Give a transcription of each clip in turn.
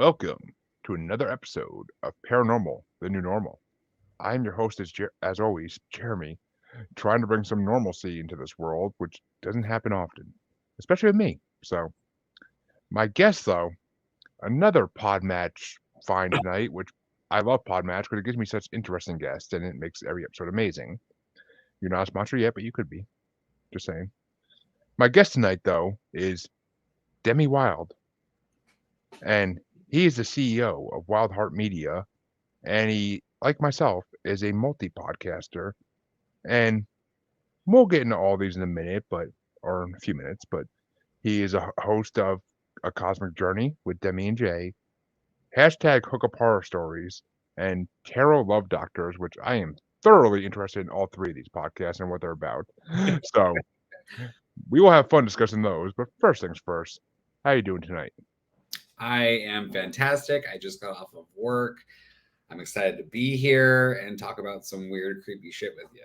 Welcome to another episode of Paranormal, the New Normal. I am your host, as always, Jeremy, trying to bring some normalcy into this world, which doesn't happen often, especially with me. So, my guest, though, another pod match find tonight, which I love pod match because it gives me such interesting guests and it makes every episode amazing. You're not a sponsor yet, but you could be. Just saying. My guest tonight, though, is Demi Wylde, and he is the CEO of Wild Heart Media, and he, like myself, is a multi-podcaster. And we'll get into all these in a minute, or in a few minutes. But he is a host of A Cosmic Journey with Demi and J, hashtag Hookup Horror Stories, and Tarot Love Doctors, which I am thoroughly interested in all three of these podcasts and what they're about. So we will have fun discussing those. But first things first, how you doing tonight? I am fantastic. I just got off of work. I'm excited to be here and talk about some weird, creepy shit with you.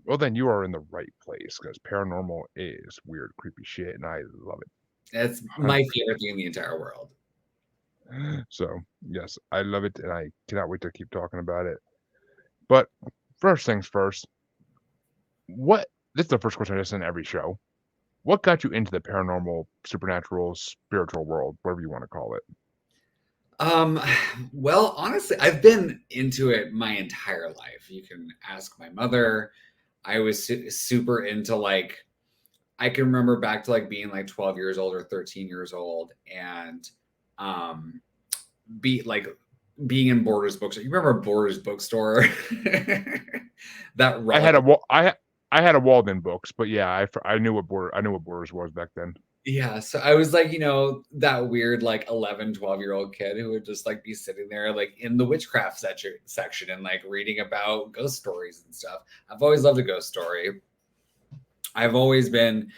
Well, then you are in the right place because paranormal is weird, creepy shit, and I love it. It's my favorite thing in the entire world. So, yes, I love it, and I cannot wait to keep talking about it. But first things first, this is the first question I ask in every show. What got you into the paranormal, supernatural, spiritual world, whatever you want to call it? Well, honestly, I've been into it my entire life. You can ask my mother. I was super into I can remember back to being 12 years old or 13 years old and um being in Borders bookstore. You remember Borders bookstore? That I relic. had I had a Walden books, but yeah, I knew what Borders was back then. Yeah, so I was that weird 11, 12-year-old kid who would just be sitting there in the witchcraft section and reading about ghost stories and stuff. I've always loved a ghost story. I've always been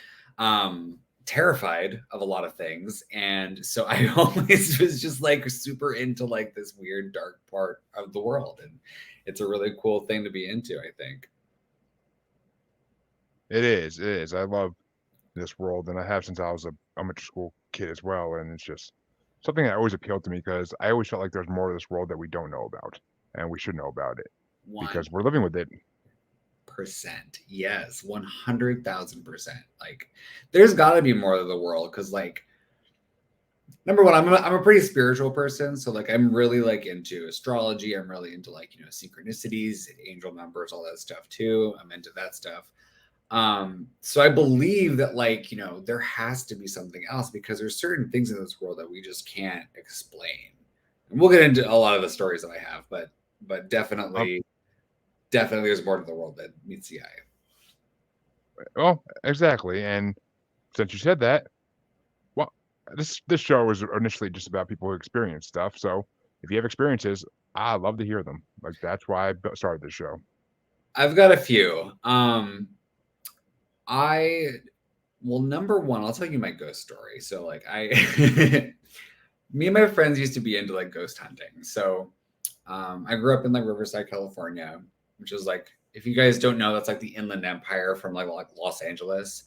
terrified of a lot of things, and so I always was just super into this weird dark part of the world, and it's a really cool thing to be into, I think. It is. I love this world, and I have since I was a elementary school kid as well, and it's just something that always appealed to me because I always felt like there's more to this world that we don't know about, and we should know about it because we're living with it. 100%. Yes, 100,000%. There's got to be more to the world because number one, I'm a pretty spiritual person, so I'm really into astrology. I'm really into synchronicities, angel numbers, all that stuff too. I'm into that stuff. So I believe that there has to be something else because there's certain things in this world that we just can't explain. And we'll get into a lot of the stories that I have, but definitely there's more to the world that meets the eye. Well, exactly, and since you said that, well, this show was initially just about people who experience stuff. So if you have experiences, I love to hear them. That's why I started this show. I've got a few. Number one, I'll tell you my ghost story. So me and my friends used to be into ghost hunting. So I grew up in Riverside, California, which is if you guys don't know, that's the Inland Empire from Los Angeles.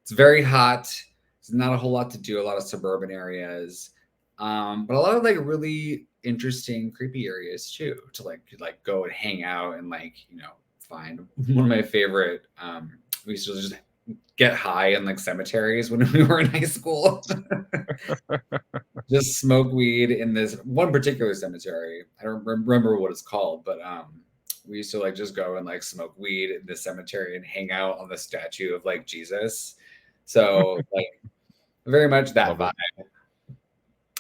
It's very hot. There's not a whole lot to do, a lot of suburban areas. But a lot of really interesting, creepy areas too, to go and hang out and find. One of my favorite, we used to just get high in cemeteries when we were in high school. Just smoke weed in this one particular cemetery. I don't remember what it's called, but we used to just go and smoke weed in the cemetery and hang out on the statue of Jesus. So very much that vibe.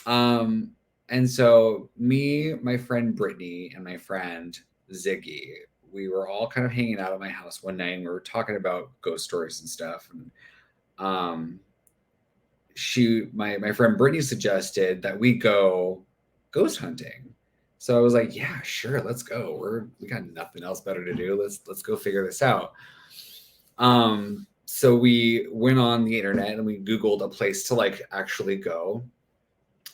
And so me, my friend Brittany, and my friend Ziggy, we were all kind of hanging out at my house one night and we were talking about ghost stories and stuff. And my friend Brittany suggested that we go ghost hunting. So I was like, yeah, sure, let's go. We got nothing else better to do. Let's go figure this out. So we went on the internet and we Googled a place to actually go.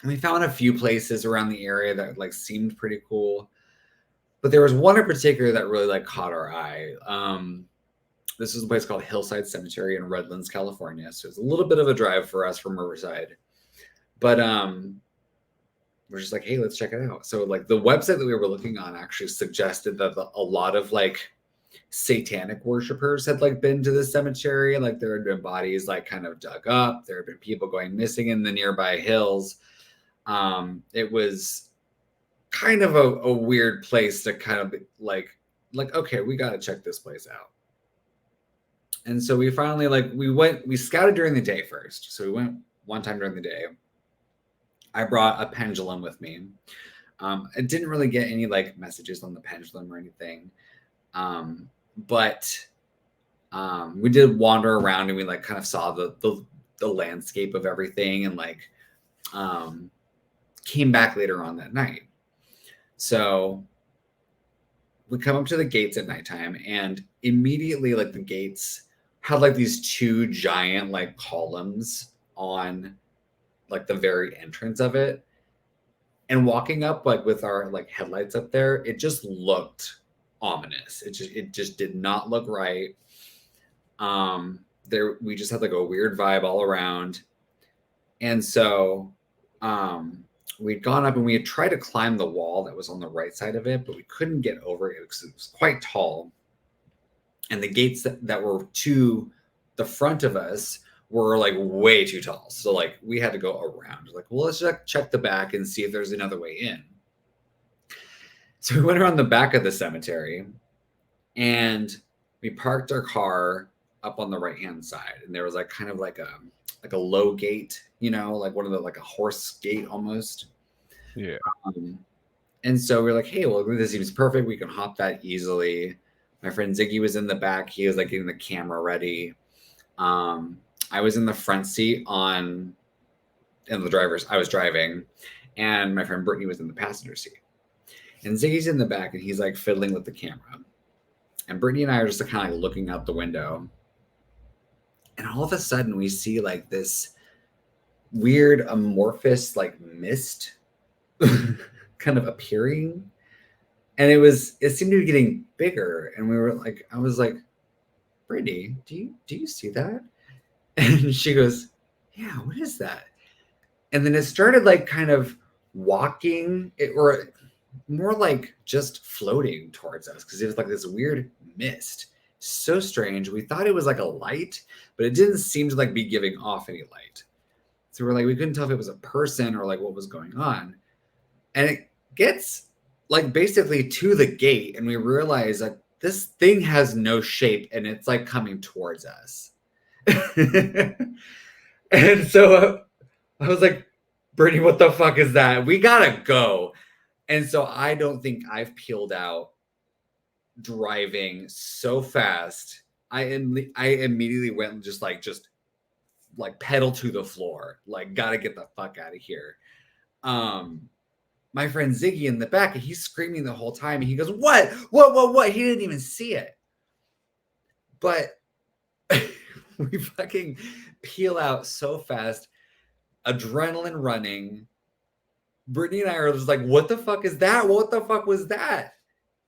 And we found a few places around the area that seemed pretty cool. But there was one in particular that really caught our eye. This is a place called Hillside Cemetery in Redlands, California. So it's a little bit of a drive for us from Riverside. But we're just like, hey, let's check it out. So like the website that we were looking on actually suggested that a lot of like satanic worshipers had like been to the cemetery. Like there had been bodies like kind of dug up. There had been people going missing in the nearby hills. It was kind of a weird place to kind of like, okay, we got to check this place out. And so we finally we scouted during the day first. So we went one time during the day. I brought a pendulum with me. I didn't really get any like messages on the pendulum or anything. But we did wander around and we like kind of saw the landscape of everything and like came back later on that night. So we come up to the gates at nighttime and immediately like the gates had like these two giant like columns on like the very entrance of it. And walking up like with our like headlights up there, it just looked ominous. It just did not look right. We just had like a weird vibe all around. And so we'd gone up and we had tried to climb the wall that was on the right side of it, but we couldn't get over it because it was quite tall. And the gates that were to the front of us were like way too tall. So like we had to go around. Like, well, let's check the back and see if there's another way in. So we went around the back of the cemetery and we parked our car up on the right-hand side. And there was like kind of like a low gate, you know, like one of the like a horse gate almost. Yeah. And so we're like, hey, well, this seems perfect. We can hop that easily. My friend Ziggy was in the back. He was like getting the camera ready. I was in the front seat I was driving, and my friend Brittany was in the passenger seat. And Ziggy's in the back and he's like fiddling with the camera. And Brittany and I are just kind of like looking out the window. And all of a sudden we see like this weird amorphous like mist kind of appearing. And it seemed to be getting bigger. And I was like, Brittany, do you see that? And she goes, yeah, what is that? And then it started like kind of walking or more like just floating towards us because it was like this weird mist. So strange. We thought it was like a light, but it didn't seem to like be giving off any light. So we're like, we couldn't tell if it was a person or like what was going on. And it gets like basically to the gate and we realize that this thing has no shape and it's like coming towards us. And so I was like, Brittany, what the fuck is that? We gotta go. And so I don't think I've peeled out driving so fast. I immediately went and just like pedal to the floor. Like, gotta get the fuck out of here. My friend Ziggy in the back, and he's screaming the whole time. And he goes, what? He didn't even see it. But we fucking peel out so fast, adrenaline running. Brittany and I are just like, what the fuck is that? What the fuck was that?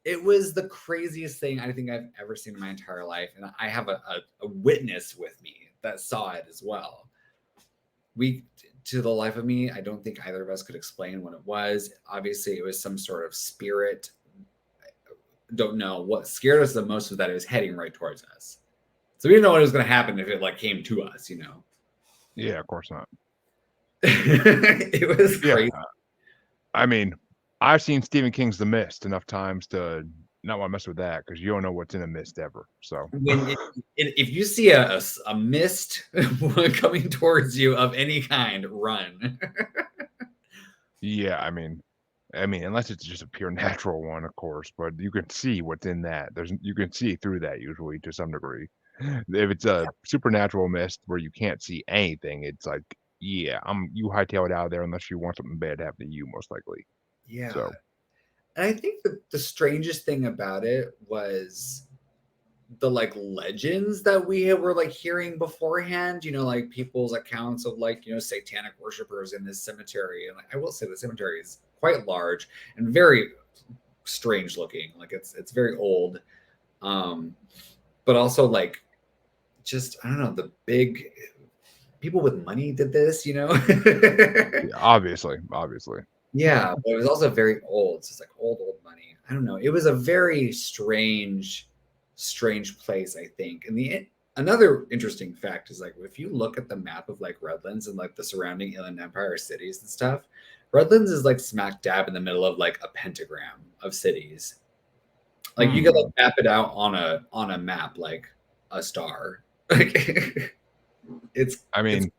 It was the craziest thing I think I've ever seen in my entire life. And I have a witness with me that saw it as well. To the life of me, I don't think either of us could explain what it was. Obviously, it was some sort of spirit. Don't know. What scared us the most was that it was heading right towards us. So we didn't know what was going to happen if it like came to us, you know? Yeah, of course not. It was crazy. Yeah. I mean, I've seen Stephen King's The Mist enough times to not want to mess with that because you don't know what's in a mist ever. So if you see a mist coming towards you of any kind, run. Yeah, I mean, unless it's just a pure natural one, of course, but you can see what's in that. You can see through that usually to some degree. If it's a supernatural mist where you can't see anything, it's like, yeah, you hightail it out of there unless you want something bad to happen to you, most likely. Yeah. So. And I think the strangest thing about it was the like legends that we were like hearing beforehand, you know, like people's accounts of like, you know, satanic worshipers in this cemetery. And I will say the cemetery is quite large and very strange looking. Like it's very old. But also like just, I don't know, the big people with money did this, you know? Yeah, obviously. Yeah, but it was also very old. So it's like old money. I don't know. It was a very strange place, I think. And the another interesting fact is like if you look at the map of like Redlands and like the surrounding Inland Empire cities and stuff, Redlands is like smack dab in the middle of like a pentagram of cities. Like you could like map it out on a map like a star. Like I mean,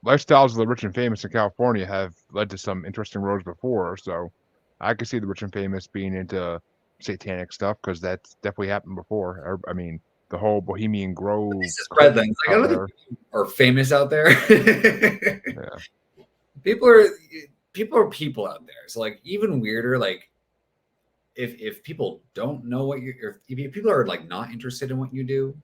lifestyles of the rich and famous in California have led to some interesting roads before, so I could see the rich and famous being into satanic stuff because that's definitely happened before. I mean, the whole Bohemian Grove this is cult Redlands. Like I out don't there. think people are famous out there. Yeah, people are people out there. So like even weirder, like if people don't know what you're if people are like not interested in what you do,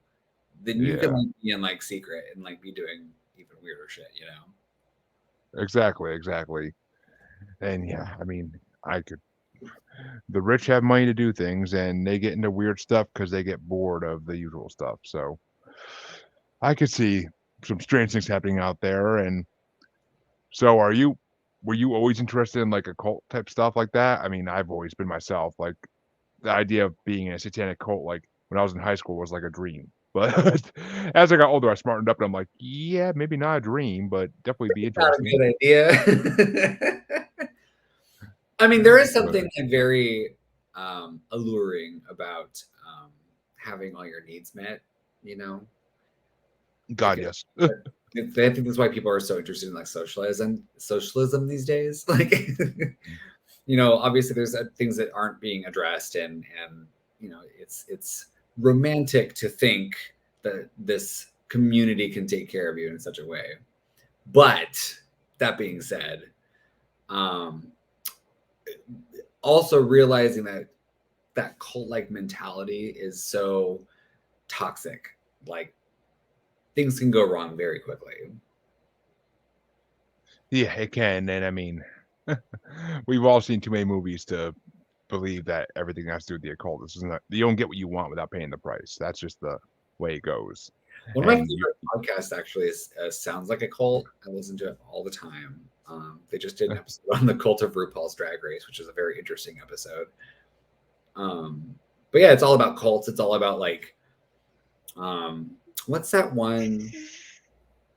then you can yeah, like be in like secret and like be doing even weirder shit, you know? exactly. And yeah, I mean, I could. The rich have money to do things, and they get into weird stuff because they get bored of the usual stuff. So I could see some strange things happening out there. And so, were you always interested in like occult type stuff like that? I mean, I've always been myself. Like the idea of being in a satanic cult, like when I was in high school, was like a dream. But as I got older, I smartened up, and I'm like, yeah, maybe not a dream, but definitely be Not a interesting. good idea. I mean, there is But something like very alluring about having all your needs met, you know? God, Like yes. I think that's why people are so interested in like socialism these days. Like, you know, obviously there's things that aren't being addressed, and you know, it's romantic to think that this community can take care of you in such a way. But that being said, um, also realizing that that cult like mentality is so toxic. Like things can go wrong very quickly. Yeah, it can. And I mean, we've all seen too many movies to believe that everything has to do with the occult. This is not, you don't get what you want without paying the price. That's just the way it goes. One of my And you, favorite podcasts actually is Sounds Like a Cult. I listen to it all the time. They just did an episode on the cult of RuPaul's Drag Race, which is a very interesting episode. But yeah, it's all about cults. It's all about like, what's that one?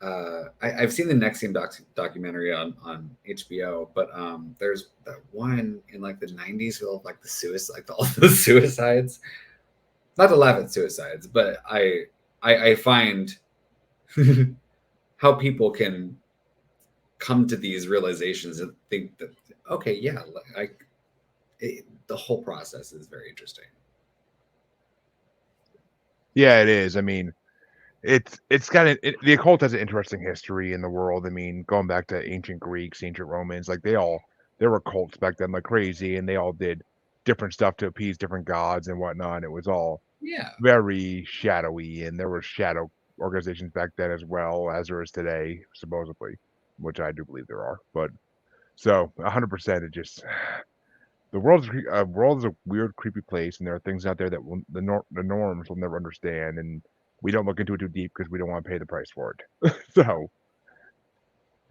I've seen the Nexium documentary on HBO, but there's that one in like the 90s with all, like the suicide, like all the suicides. Not to laugh at suicides, but I find how people can come to these realizations and think that okay, yeah, the whole process is very interesting. yeah, it is. I mean, it's got the occult has an interesting history in the world. I mean, going back to ancient Greeks, ancient Romans, like there were cults back then like crazy, and they all did different stuff to appease different gods and whatnot. It was all Yeah, very shadowy, and there were shadow organizations back then as well as there is today, supposedly, which I do believe there are. But so 100%, it just world is a weird, creepy place, and there are things out there that the norms will never understand, and we don't look into it too deep because we don't want to pay the price for it. So,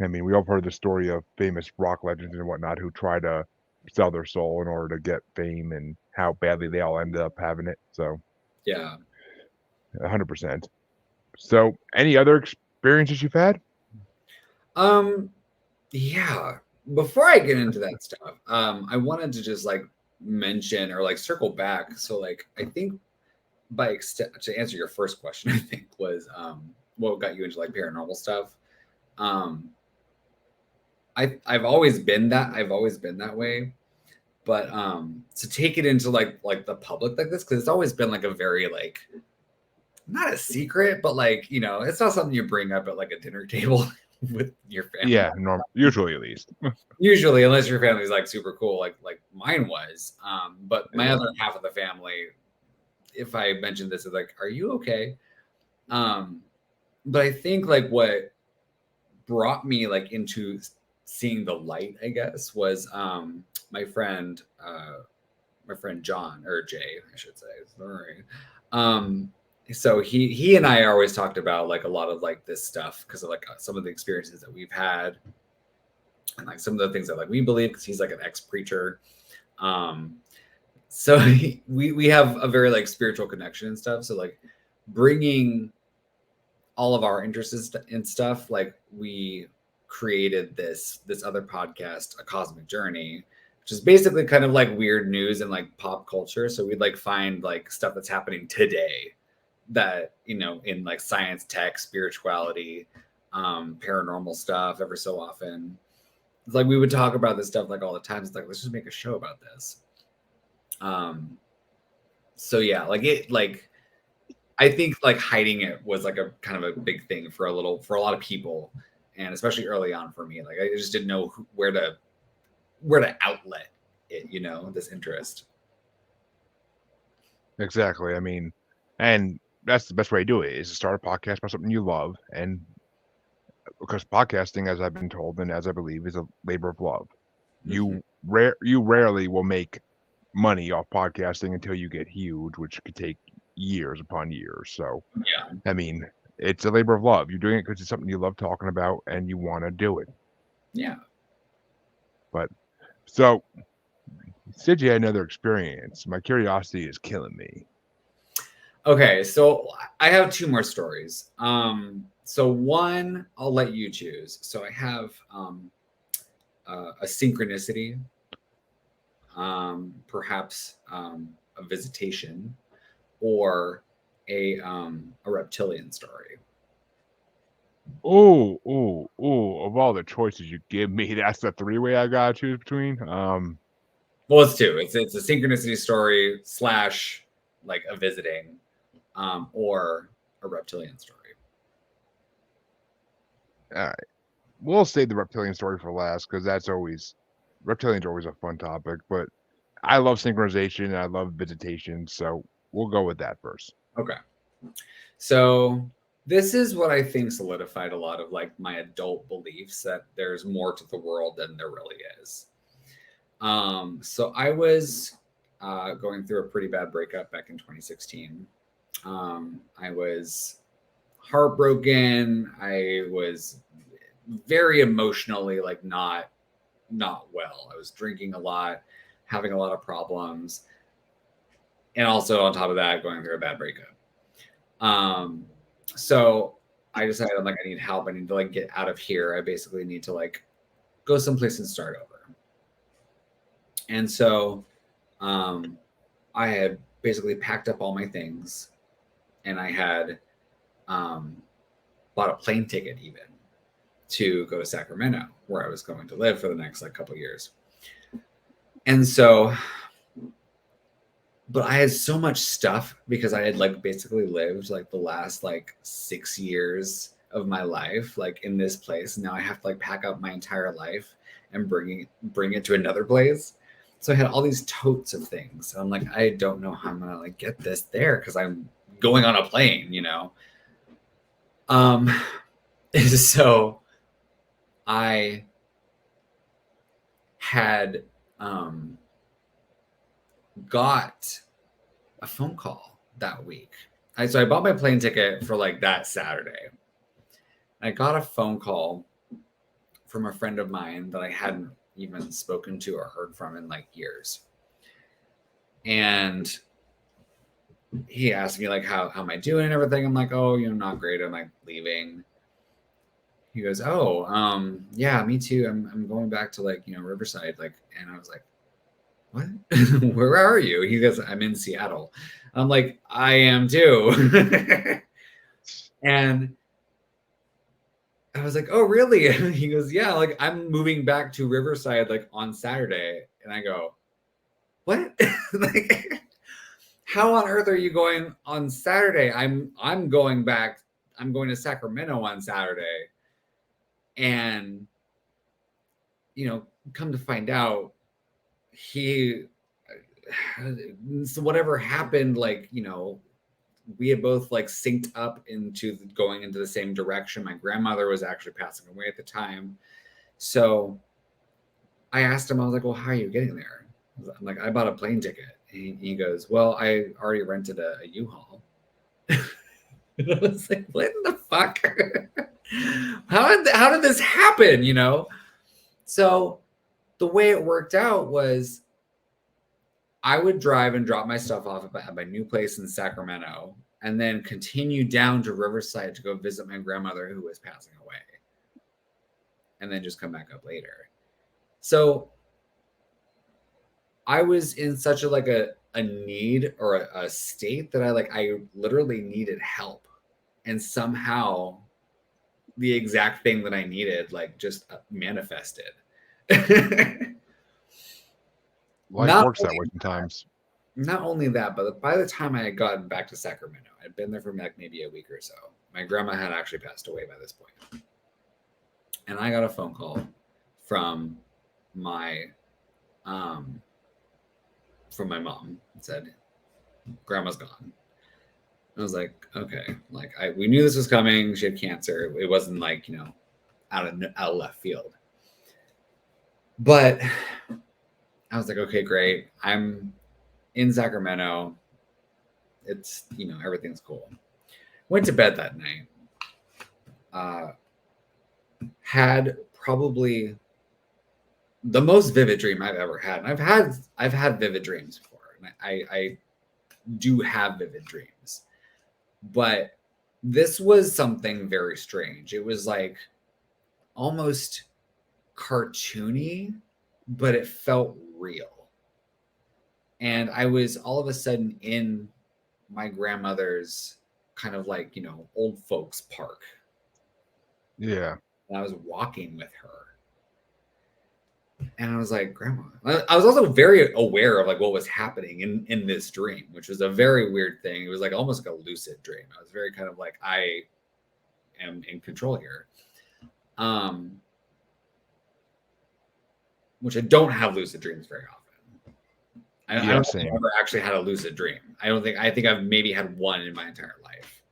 I mean, we all heard the story of famous rock legends and whatnot who try to sell their soul in order to get fame, and how badly they all ended up having it. So, yeah. 100%. So, any other experiences you've had? Um, yeah. Before I get into that stuff, I wanted to just like mention or like circle back. So like I think by extent to answer your first question, I think was what got you into like paranormal stuff. Um I've always been that way. But to take it into like the public like this, because it's always been like a very like not a secret, but like, you know, it's not something you bring up at like a dinner table with your family. Yeah, usually at least. Usually, unless your family's like super cool, like mine was. But my Yeah. other half of the family, if I mentioned this, is like, are you okay? Um, but I think like what brought me like into seeing the light, I guess, was my friend John or Jay, I should say. Sorry. Um, So he and I always talked about like a lot of like this stuff because of like some of the experiences that we've had and like some of the things that like we believe because he's like an ex-preacher. So we have a very like spiritual connection and stuff. So like bringing all of our interests in stuff, like we created this other podcast, A Cosmic Journey, which is basically kind of like weird news and like pop culture. So we'd like find like stuff that's happening today that, you know, in like science, tech, spirituality, paranormal stuff ever so often. It's like we would talk about this stuff like all the time. It's like, let's just make a show about this. So yeah, like it, like I think like hiding it was like a kind of a big thing for a lot of people, and especially early on for me. Like I just didn't know where to outlet it, you know, this interest. Exactly. I mean, and that's the best way to do it is to start a podcast about something you love, and because podcasting, as I've been told and as I believe, is a labor of love. Mm-hmm. You rarely will make money off podcasting until you get huge, which could take years upon years. So, Yeah. I mean, it's a labor of love. You're doing it because it's something you love talking about and you want to do it. Yeah. But so, said you had another experience. My curiosity is killing me. Okay, so I have two more stories. So one I'll let you choose. So I have a synchronicity, perhaps a visitation, or a reptilian story. Oh! Of all the choices you give me, that's the three-way I gotta choose between. Well, it's two. It's a synchronicity story slash like a visiting, or a reptilian story. All right, we'll save the reptilian story for last because reptilians are always a fun topic. But I love synchronization and I love visitation, so we'll go with that first. Okay. So this is what I think solidified a lot of like my adult beliefs that there's more to the world than there really is. So I was going through a pretty bad breakup back in 2016. I was heartbroken. I was very emotionally like not well. I was drinking a lot, having a lot of problems, and also on top of that, going through a bad breakup. Um, so I decided I'm like, I need help. I need to like get out of here. I basically need to like go someplace and start over. And so I had basically packed up all my things, and I had bought a plane ticket even to go to Sacramento, where I was going to live for the next like couple years. And so, but I had so much stuff because I had like basically lived like the last like 6 years of my life like in this place. Now I have to like pack up my entire life and bring it to another place. So I had all these totes of things. I'm like, I don't know how I'm gonna like get this there because I'm going on a plane, you know. So I had got a phone call that week. So I bought my plane ticket for like that Saturday. I got a phone call from a friend of mine that I hadn't even spoken to or heard from in like years. And he asked me like how am I doing and everything. I'm like, oh, you know, not great. I'm like leaving. He goes, oh, yeah, me too. I'm going back to like, you know, Riverside. Like, and I was like, what? Where are you? He goes, I'm in Seattle. I'm like, I am too. And I was like, oh, really? He goes, yeah, like I'm moving back to Riverside like on Saturday. And I go, what? Like, how on earth are you going on Saturday? I'm going back. I'm going to Sacramento on Saturday. And, you know, come to find out, he, so whatever happened, like, you know, we had both like synced up into going into the same direction. My grandmother was actually passing away at the time. So I asked him, I was like, well, how are you getting there? I'm like, I bought a plane ticket. He goes, well, I already rented a U-Haul. And I was like, what the fuck? How did this happen? You know? So the way it worked out was I would drive and drop my stuff off at my new place in Sacramento and then continue down to Riverside to go visit my grandmother who was passing away. And then just come back up later. So I was in such a need or a state that I literally needed help. And somehow the exact thing that I needed just manifested. Life works that way sometimes. Not only that, but by the time I had gotten back to Sacramento, I'd been there for maybe a week or so. My grandma had actually passed away by this point. And I got a phone call from my mom. It said, grandma's gone. I was like, okay. We knew this was coming. She had cancer. It wasn't out of left field. But I was like, okay, great. I'm in Sacramento. It's, everything's cool. Went to bed that night. Had probably the most vivid dream I've ever had. And I've had vivid dreams before. And I do have vivid dreams. But this was something very strange. It was almost cartoony, but it felt real. And I was all of a sudden in my grandmother's kind of old folks park. Yeah. And I was walking with her. And I was like, Grandma. I was also very aware of what was happening in this dream, which was a very weird thing. It was almost like a lucid dream. I was very kind of I am in control here. Which I don't have lucid dreams very often. I don't think I've ever actually had a lucid dream. I think I've maybe had one in my entire life.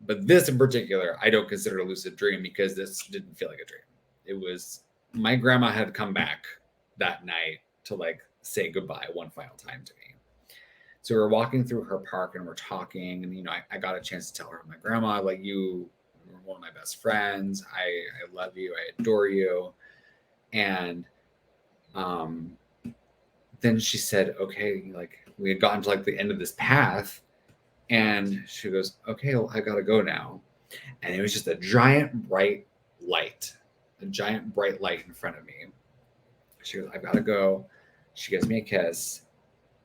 But this in particular, I don't consider a lucid dream because this didn't feel like a dream. It was my grandma had come back that night to say goodbye one final time to me. So we're walking through her park and we're talking, and I got a chance to tell her, my grandma, you were one of my best friends. I love you. I adore you. And then she said, okay, we had gotten to the end of this path, and she goes, okay, well, I gotta go now. And it was just a giant bright light in front of me. She goes, I've got to go. She gives me a kiss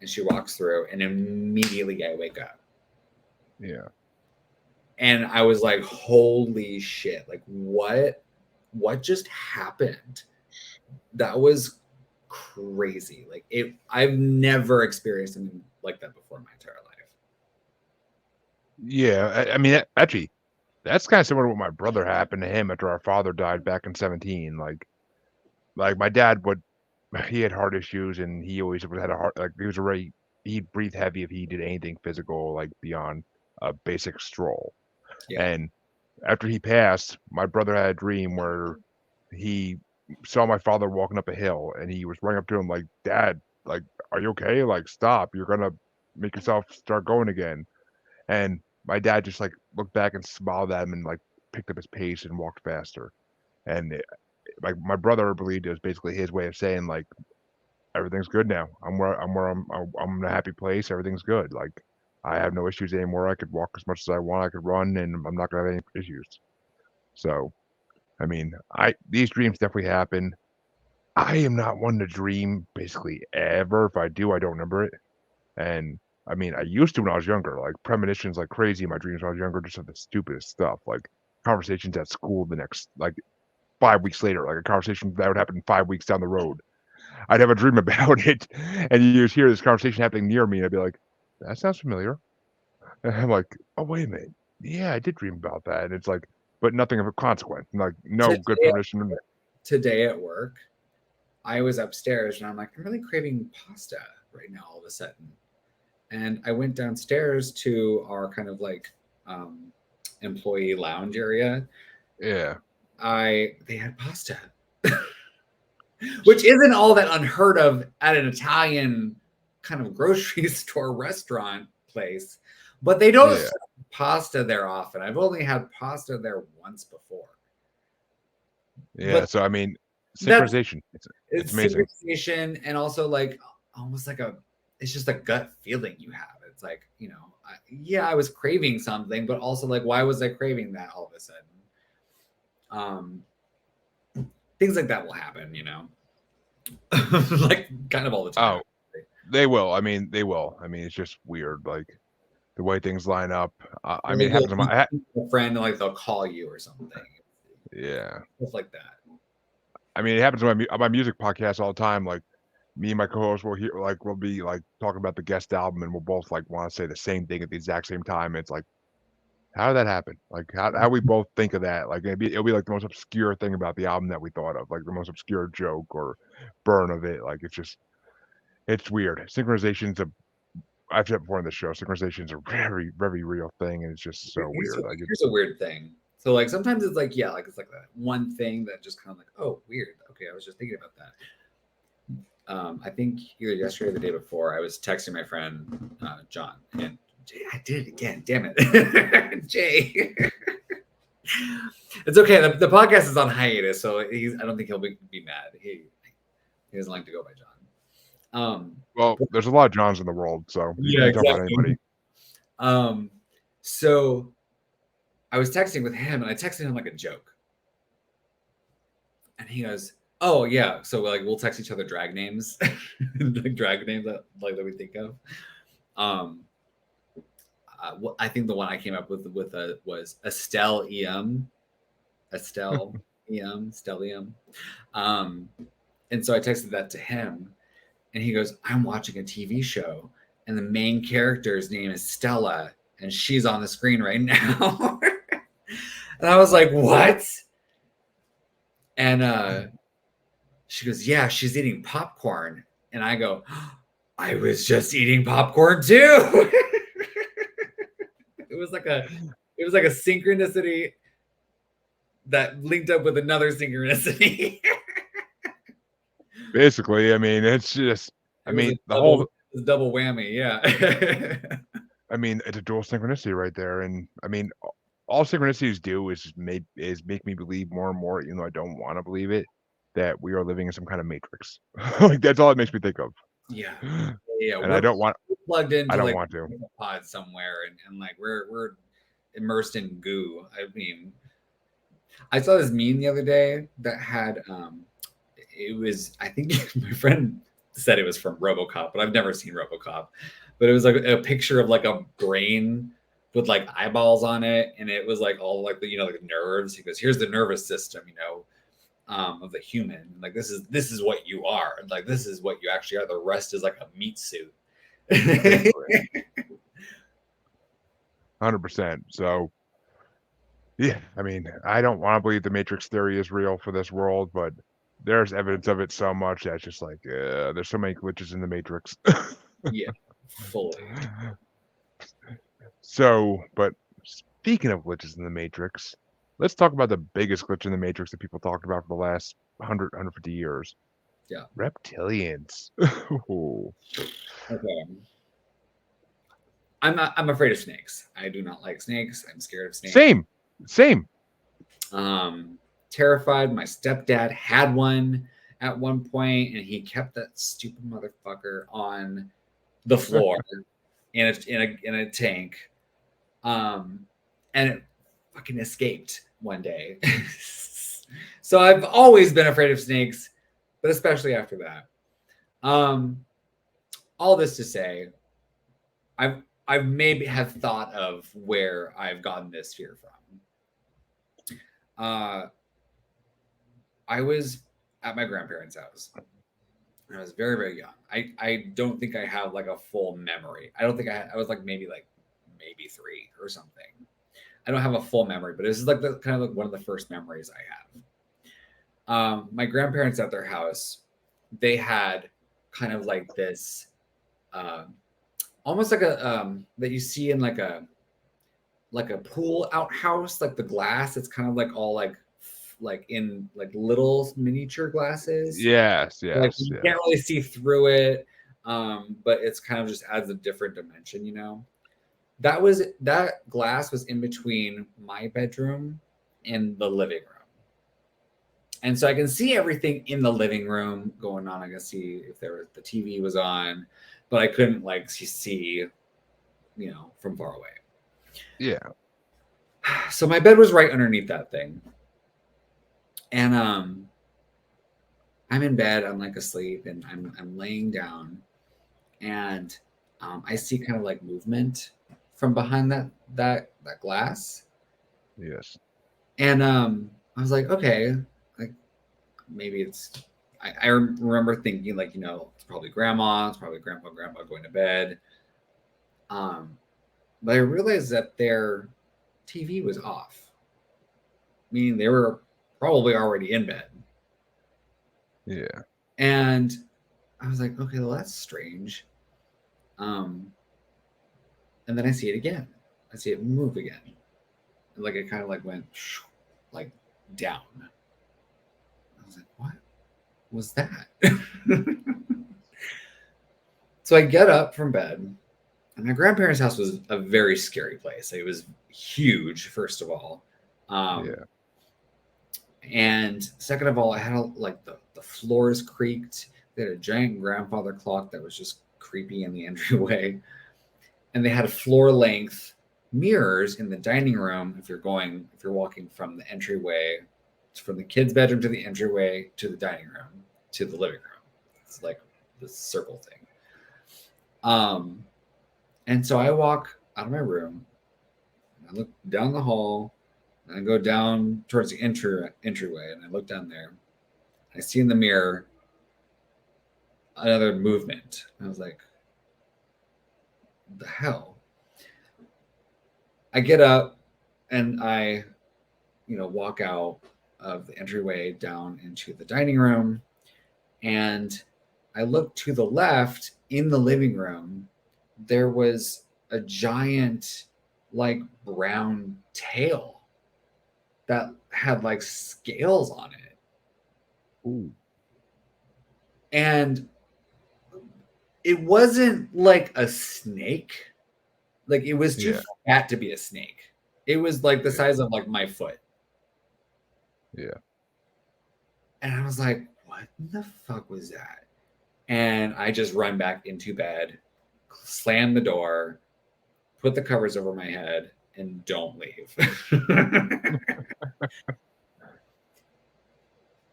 and she walks through, and immediately I wake up. Yeah. And I was like, holy shit. What just happened? That was crazy. I've never experienced something like that before in my entire life. Yeah. I mean, actually, that's kind of similar to what my brother happened to him after our father died back in 2017. Like my dad he had heart issues, and he always had a heart, he'd breathe heavy if he did anything physical, beyond a basic stroll. Yeah. And after he passed, my brother had a dream where he saw my father walking up a hill, and he was running up to him like, Dad, are you okay? Stop. You're going to make yourself start going again. And my dad just looked back and smiled at him and picked up his pace and walked faster. And my brother believed it was basically his way of saying everything's good now. I'm in a happy place. Everything's good. I have no issues anymore. I could walk as much as I want. I could run, and I'm not gonna have any issues. So, I mean, these dreams definitely happen. I am not one to dream basically ever. If I do, I don't remember it. And I mean, I used to when I was younger, premonitions like crazy in my dreams when I was younger, just the stupidest stuff, conversations at school the next 5 weeks later, a conversation that would happen 5 weeks down the road. I'd have a dream about it, and you just hear this conversation happening near me, and I'd be like, that sounds familiar. And I'm like, oh, wait a minute. Yeah, I did dream about that. And it's but nothing of a consequence. No good premonition. Today at work, I was upstairs, and I'm like, I'm really craving pasta right now all of a sudden. And I went downstairs to our kind of employee lounge area. Yeah. They had pasta, which isn't all that unheard of at an Italian kind of grocery store restaurant place. But they don't Yeah. serve pasta there often. I've only had pasta there once before. Yeah. But So I mean, that's synchronization. It's amazing. synchronization, and also like almost like it's just a gut feeling you have. It's like, you know, I was craving something, but also like, why was I craving that all of a sudden? Things like that will happen, you know, like kind of all the time. Oh, they will. I mean, they will. I mean, it's just weird, like the way things line up. I mean, it happens to my a friend, like they'll call you or something. yeah. Stuff like that. I mean, it happens to my music podcast all the time. Like me and my co-host will hear, like, we'll be like talking about the guest album, and we'll both like want to say the same thing at the exact same time. It's like, how did that happen? Like, how we both think of that? Like, it'll be like the most obscure thing about the album that we thought of, like the most obscure joke or burn of it. Like, it's weird. Synchronization's I've said before in the show, synchronization's a very, very real thing, and it's just so weird. Like, Here's a weird thing. So like sometimes it's like, yeah, like it's like that one thing that just kind of like, oh, weird. Okay, I was just thinking about that. I think either yesterday or the day before, I was texting my friend John, and I did it again. Damn it, Jay. It's okay. The podcast is on hiatus, so I don't think he'll be mad. He doesn't like to go by John. well, there's a lot of Johns in the world, so you Yeah, can talk about exactly. anybody. So I was texting with him, and I texted him like a joke, and he goes, "Oh yeah, so like we'll text each other drag names, like drag names that we think of." I think the one I came up with was Estelle Em, Estelle Em, Stellium. And so I texted that to him, and he goes, "I'm watching a TV show, and the main character's name is Stella, and she's on the screen right now." And I was like, "What?" And she goes, "Yeah, she's eating popcorn." And I go, "I was just eating popcorn too." It was like a synchronicity that linked up with another synchronicity. Basically, I mean, it's just, I mean, double whammy, yeah. I mean, it's a dual synchronicity right there, and I mean, all synchronicities do is make me believe more and more, even though I don't want to believe it, that we are living in some kind of matrix. Like that's all it makes me think of. Yeah. And I don't want. Plugged into I don't like want to. a pod somewhere, and like we're immersed in goo. I mean, I saw this meme the other day that had it was, I think my friend said it was from RoboCop, but I've never seen RoboCop. But it was like a picture of like a brain with like eyeballs on it, and it was like all like the, you know, like nerves. He goes, "Here's the nervous system, you know, of the human. Like this is what you are. Like this is what you actually are. The rest is like a meat suit." 100%. So, yeah, I mean, I don't want to believe the Matrix theory is real for this world, but there's evidence of it so much that's just like, there's so many glitches in the Matrix. Yeah, fully. So, but speaking of glitches in the Matrix, let's talk about the biggest glitch in the Matrix that people talked about for the last 150 years. Yeah. Reptilians. Okay. I'm afraid of snakes. I do not like snakes. I'm scared of snakes. Same. Terrified. My stepdad had one at one point, and he kept that stupid motherfucker on the floor in a tank. And it fucking escaped one day. So I've always been afraid of snakes, but especially after that. All this to say, I maybe have thought of where I've gotten this fear from. I was at my grandparents' house. I was very, very young. I don't think I have like a full memory. I don't think I was like maybe 3 or something. I don't have a full memory, but this is like the kind of like one of the first memories I have. My grandparents at their house, they had kind of like this almost like a that you see in like a pool outhouse, like the glass. It's kind of like all like in like little miniature glasses. Yes. Like you can't really see through it, but it's kind of just adds a different dimension, you know. that glass was in between my bedroom and the living room. And so I can see everything in the living room going on. I can see if the TV was on, but I couldn't like see, from far away. Yeah. So my bed was right underneath that thing. And I'm in bed, I'm like asleep, and I'm laying down, and I see kind of like movement from behind that glass. Yes. And I was like, okay, like maybe it's. I remember thinking like, it's probably grandma, it's probably grandpa going to bed. But I realized that their TV was off, meaning they were probably already in bed. Yeah. And I was like, okay, well that's strange. And then I see it again. I see it move again. And like it kind of like went like down. I was like, what was that? So I get up from bed, and my grandparents' house was a very scary place. It was huge, first of all. Yeah. And second of all, I had like the floors creaked. They had a giant grandfather clock that was just creepy in the entryway. And they had floor length mirrors in the dining room. If you're walking from the entryway, from the kids' bedroom to the entryway to the dining room to the living room. It's like this circle thing. And so I walk out of my room, and I look down the hall, and I go down towards the entryway, and I look down there. I see in the mirror another movement. I was like, the hell? I get up and I, walk out of the entryway down into the dining room, and I look to the left in the living room. There was a giant, like, brown tail that had like scales on it. Ooh. And it wasn't like a snake. Like it was too fat to be a snake. It was like the size of like my foot. Yeah. And I was like, what the fuck was that? And I just run back into bed, slam the door, put the covers over my head, and don't leave.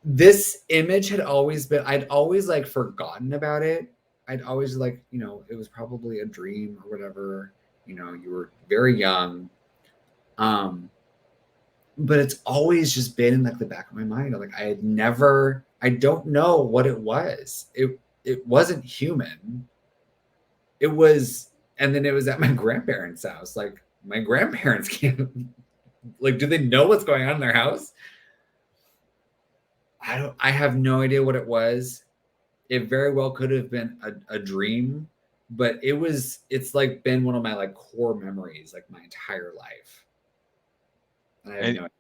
This image had always been, I'd always like forgotten about it. I'd always like, it was probably a dream or whatever. You were very young. But it's always just been in like the back of my mind. Like I don't know what it was. It wasn't human. It was, and then it was at my grandparents' house. Like my grandparents can't, like, do they know what's going on in their house? I have no idea what it was. It very well could have been a dream, but it's like been one of my like core memories, like my entire life. And I have no idea.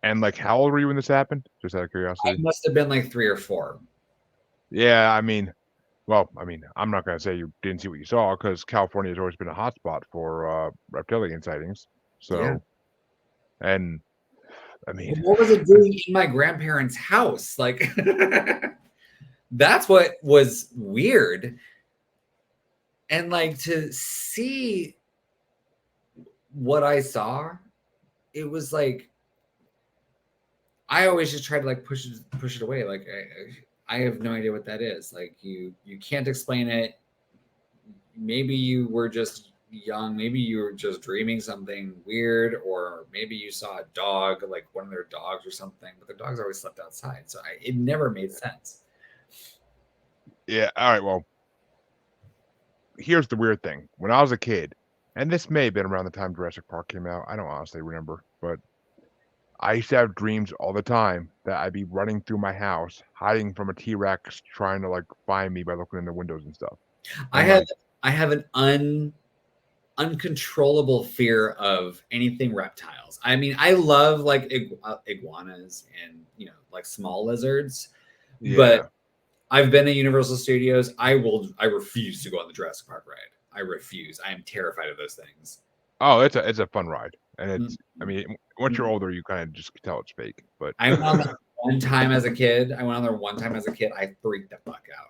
And like, how old were you when this happened? Just out of curiosity. I must have been like 3 or 4. Yeah, I mean, I'm not going to say you didn't see what you saw, because California has always been a hotspot for reptilian sightings. So, Yeah. And I mean, what was it doing in my grandparents' house? Like, that's what was weird. And like to see what I saw, it was like, I always just try to like push it away. Like I have no idea what that is. Like you can't explain it. Maybe you were just young. Maybe you were just dreaming something weird, or maybe you saw a dog, like one of their dogs or something. But the dogs always slept outside, so it never made sense. Yeah. All right. Well, here's the weird thing. When I was a kid, and this may have been around the time Jurassic Park came out, I don't honestly remember, but I used to have dreams all the time that I'd be running through my house, hiding from a T-Rex, trying to like find me by looking in the windows and stuff. And I have an uncontrollable fear of anything reptiles. I mean, I love like iguanas and like small lizards, but I've been at Universal Studios. I refuse to go on the Jurassic Park ride. I refuse. I am terrified of those things. Oh, it's a fun ride, and it's. I Mm-mm. mean, once you're older, you kind of just tell it's fake. But I went on there one time as a kid. I freaked the fuck out.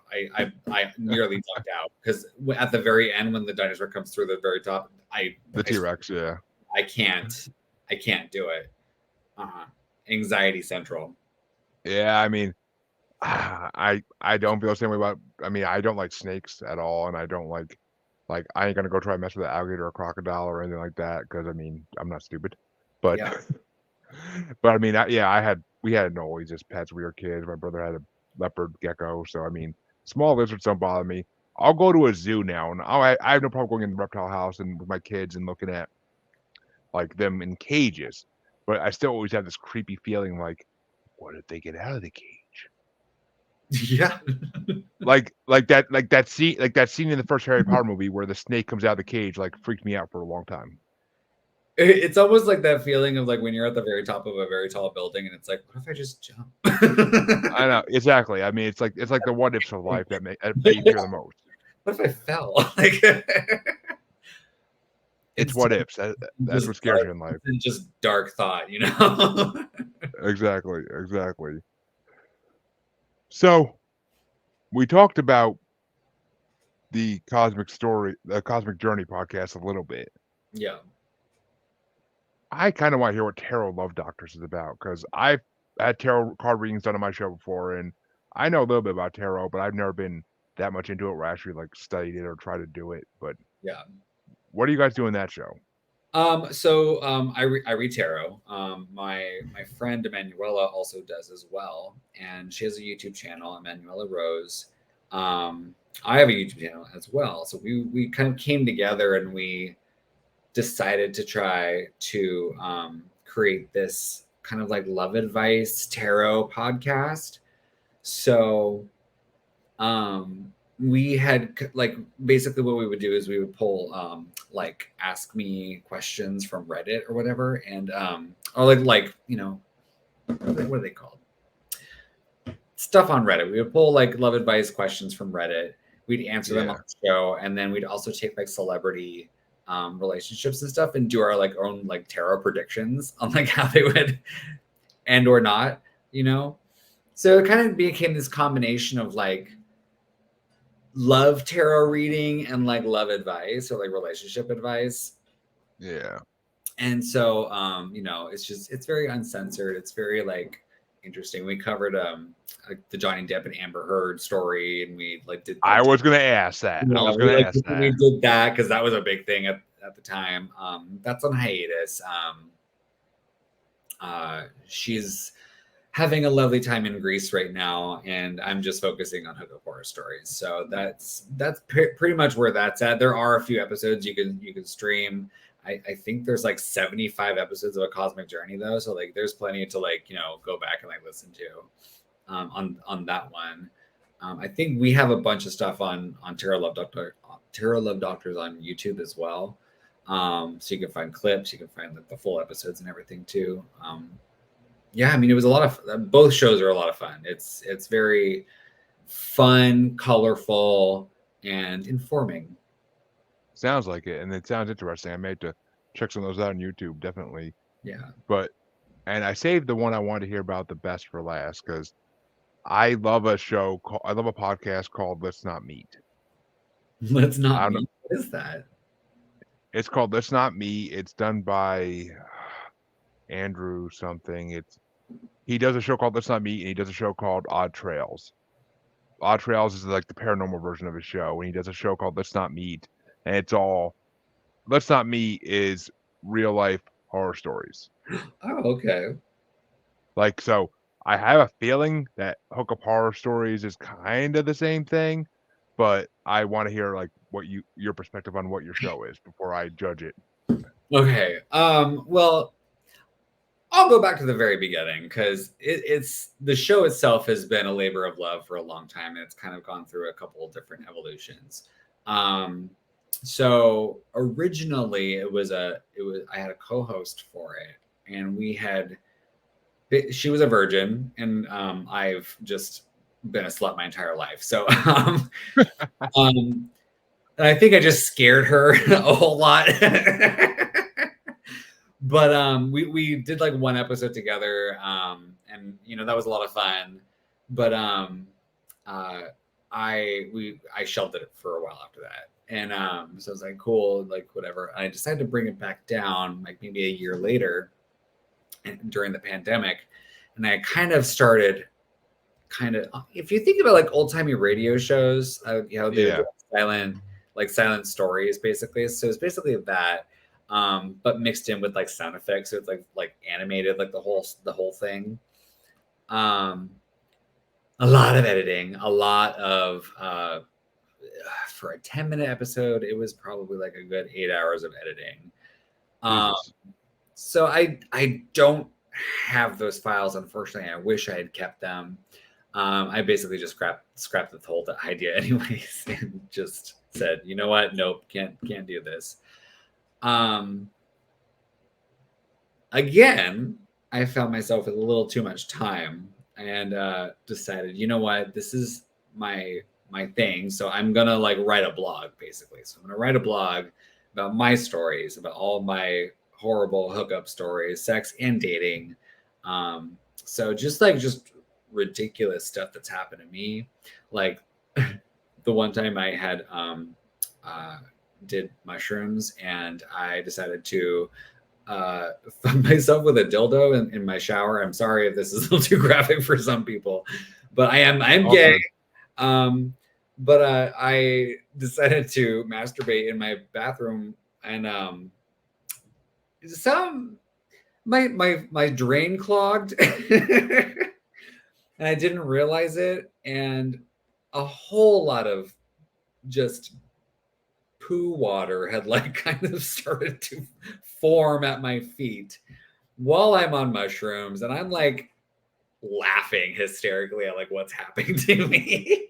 I nearly ducked out because at the very end, when the dinosaur comes through the very top, the T-Rex, yeah. I can't do it. Anxiety central. Yeah, I mean, I don't feel the same way about. I mean, I don't like snakes at all, and I don't like I ain't gonna go try and mess with an alligator or a crocodile or anything like that because I mean I'm not stupid. But Yeah. but I mean we had Nolies as pets when we were kids. My brother had a leopard gecko, so I mean small lizards don't bother me. I'll go to a zoo now, and I have no problem going in the reptile house and with my kids and looking at like them in cages. But I still always have this creepy feeling like, what if they get out of the cage? Yeah. Like that scene in the first Harry Potter movie where the snake comes out of the cage like freaked me out for a long time. It's almost like that feeling of like when you're at the very top of a very tall building and it's like, what if I just jump? I know exactly. I mean, it's like the what ifs of life that you fear the most. What if I fell? Like It's what ifs. That's what scares you in life. It's just dark thought, you know? Exactly. So we talked about the Cosmic Journey podcast a little bit. Yeah. I kind of want to hear what Tarot Love Doctors is about because I've had tarot card readings done on my show before, and I know a little bit about tarot, but I've never been that much into it where I actually like studied it or tried to do it. But Yeah. what do you guys do in that show? I read tarot. My friend Emanuela also does as well, and she has a YouTube channel, Emanuela Rose. I have a YouTube channel as well, so we kind of came together and we decided to try to create this kind of like love advice tarot podcast. So we had like basically what we would do is we would pull like ask me questions from Reddit or whatever, and or like you know what are they called, stuff on Reddit. We would pull like love advice questions from Reddit. We'd answer them on the show, and then we'd also take like celebrity relationships and stuff and do our like own like tarot predictions on like how they would end or not, you know. So it kind of became this combination of like love tarot reading and like love advice or like relationship advice. Yeah. And so you know, it's very uncensored. It's very like interesting. We covered like the Johnny Depp and Amber Heard story, and we like did I was gonna ask that. We did that because that was a big thing at the time. That's on hiatus. She's having a lovely time in Greece right now, and I'm just focusing on Hookup horror stories. So that's pretty much where that's at. There are a few episodes you can stream. I think there's like 75 episodes of A Cosmic Journey though, so like there's plenty to like, you know, go back and like listen to on that one. I think we have a bunch of stuff on Tarot Love Doctors on YouTube as well. So you can find clips, you can find like the full episodes and everything too. Yeah, I mean, it was a lot of both shows are a lot of fun. It's very fun, colorful, and informing. Sounds like it, and it sounds interesting. I may have to check some of those out on YouTube, definitely. Yeah. And I saved the one I wanted to hear about the best for last because I love a podcast called Let's Not Meet. Let's Not Meet. What is that? It's called Let's Not Meet. It's done by Andrew something. He does a show called Let's Not Meet, and he does a show called Odd Trails. Odd Trails is like the paranormal version of his show, and he does a show called Let's Not Meet, and it's all Let's Not Meet is real life horror stories. Oh, okay. Like, so I have a feeling that Hookup horror stories is kind of the same thing, but I want to hear like what your perspective on what your show is before I judge it. Okay. Well, I'll go back to the very beginning because it's the show itself has been a labor of love for a long time, and it's kind of gone through a couple of different evolutions. So originally I had a co-host for it, and she was a virgin, and I've just been a slut my entire life. So And I think I just scared her a whole lot. But we did like one episode together, and you know that was a lot of fun. But I shelved it for a while after that, and so I was like, cool, like whatever. And I decided to bring it back down, like maybe a year later, during the pandemic, and I kind of started, if you think about like old timey radio shows, you know, they would Yeah. do silent stories basically. So it's basically that, but mixed in with like sound effects. So it's like animated, like the whole thing. Um, a lot of editing, a lot of for a 10-minute episode, it was probably like a good 8 hours of editing. Um, Jesus. so I don't have those files, unfortunately. I wish I had kept them. I basically just scrapped the whole idea anyways, and just said, you know what? Nope, can't do this. Again, I found myself with a little too much time, and decided, you know what? This is my thing. So I'm gonna like write a blog, basically. So I'm gonna write a blog about my stories, about all my horrible hookup stories, sex and dating. So just ridiculous stuff that's happened to me. Like the one time I had uh, did mushrooms, and I decided to found myself with a dildo in my shower. I'm sorry if this is a little too graphic for some people, but I'm All gay. good. But I decided to masturbate in my bathroom, and some my drain clogged, and I didn't realize it, and a whole lot of just poo water had like kind of started to form at my feet while I'm on mushrooms, and I'm like laughing hysterically at like what's happening to me.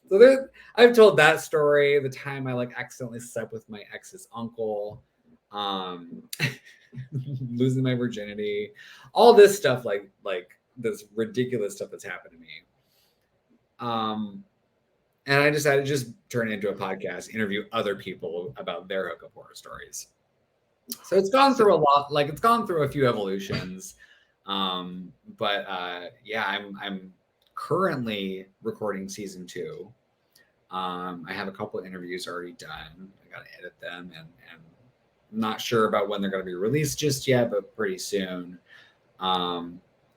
So I've told that story. The time I like accidentally slept with my ex's uncle, um, losing my virginity, all this stuff, like this ridiculous stuff that's happened to me. And I decided to just turn it into a podcast, interview other people about their hookup horror stories. So it's gone through a lot, like it's gone through a few evolutions. But yeah, I'm currently recording season 2. I have a couple of interviews already done. I gotta edit them, and I'm not sure about when they're gonna be released just yet, but pretty soon.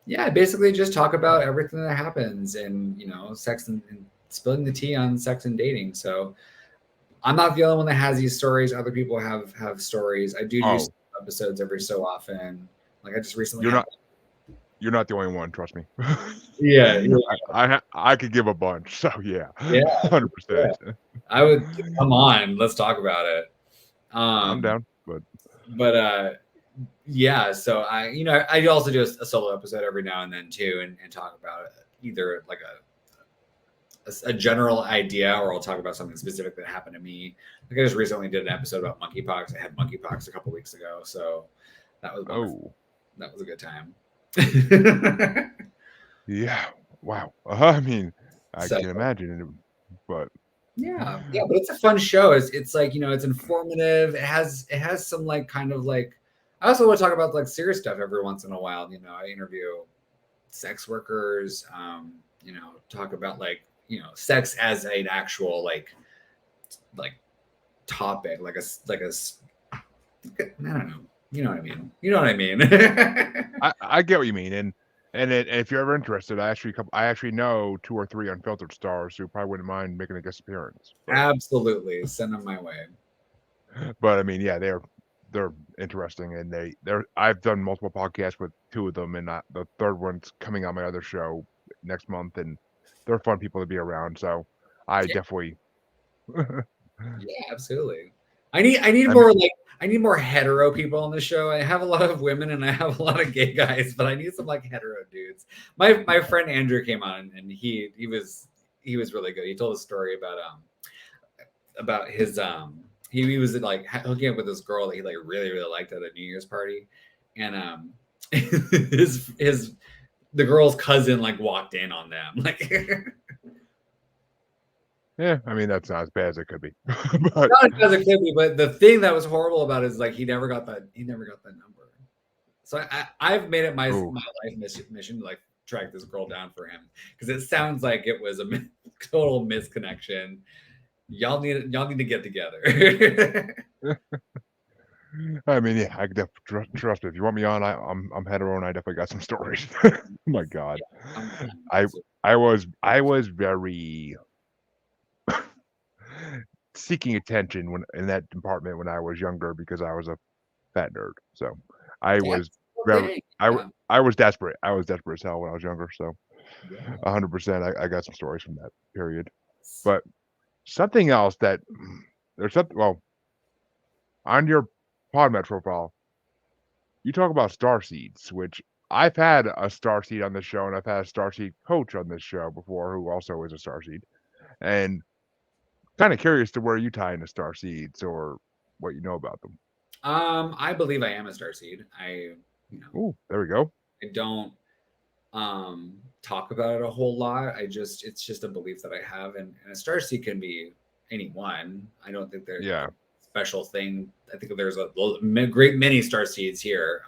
Yeah, basically just talk about everything that happens, and you know, sex and spilling the tea on sex and dating. So I'm not the only one that has these stories. Other people have stories. I do Oh, episodes every so often. Like I just recently you're had. you're not the only one, trust me. Yeah, yeah, I could give a bunch, so yeah, yeah, 100%. yeah. I would come on. Let's talk about it. I'm Um, down, but but yeah. So I also do a solo episode every now and then too, and talk about either like a general idea, or I'll talk about something specific that happened to me. Like I just recently did an episode about monkeypox. I had monkeypox a couple weeks ago, so that was wonderful. oh, That was a good time. yeah, wow. I mean, I So can imagine, but yeah, but it's a fun show. It's like, it's informative. It has some like kind of like, I also want to talk about like serious stuff every once in a while. I interview sex workers, talk about like, sex as an actual like topic, I don't know. You know what I mean? You know what I mean? I get what you mean, and if you're ever interested, I actually know 2 or 3 unfiltered stars who probably wouldn't mind making a guest appearance. Absolutely. Send them my way. But I mean, yeah, they're interesting, and I've done multiple podcasts with 2 of them, and the third one's coming on my other show next month, and they're fun people to be around. So I Yeah, definitely, yeah, absolutely. I need I mean, more hetero people on the show. I have a lot of women and I have a lot of gay guys, but I need some like hetero dudes. My friend Andrew came on, and he was really good. He told a story about his he was like hooking up with this girl that he like really really liked at a New Year's party, and his the girl's cousin like walked in on them like. Yeah, I mean that's not as bad as it could be. But Not as bad as it could be, but the thing that was horrible about it is like he never got that number. So I've made it my ooh, life mission to like track this girl down for him because it sounds like it was a total misconnection. Y'all need to get together. I mean, yeah, I could trust me. If you want me on, I'm hetero and I definitely got some stories. Oh my God, I'm I I was very seeking attention when in that department when I was younger because I was a fat nerd. So I was that's very okay. I was desperate. I was desperate as hell when I was younger. So Yeah. 100%, I got some stories from that period. But something else that there's something. Well, on your PodMet profile, you talk about star seeds, which I've had a star seed on this show, and I've had a star seed coach on this show before, who also is a star seed. And kind of curious to where you tie into star seeds or what you know about them. I believe I am a starseed. Oh, there we go. I don't talk about it a whole lot. It's just a belief that I have, and a starseed can be anyone. I don't think there's Yeah. a special thing. I think there's a great many starseeds here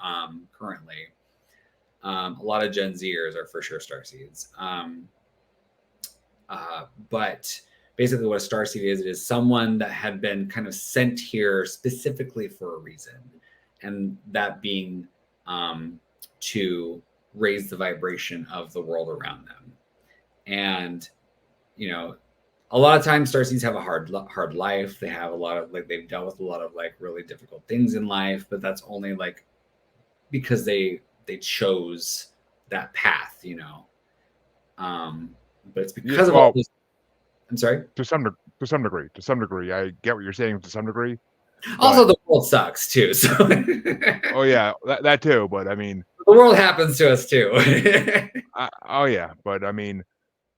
currently. A lot of Gen Zers are for sure starseeds. But basically, what a starseed is, it is someone that had been kind of sent here specifically for a reason, and that being to raise the vibration of the world around them. And you know, a lot of times starseeds have a hard life. They have a lot of like they've dealt with a lot of like really difficult things in life, but that's only like because they chose that path, you know. But it's Yeah. because of all Well, this. I'm sorry. to some to some degree, I get what you're saying to some degree, Also, but the world sucks too. So oh yeah, that too. But I mean, the world happens to us too. oh yeah, but I mean,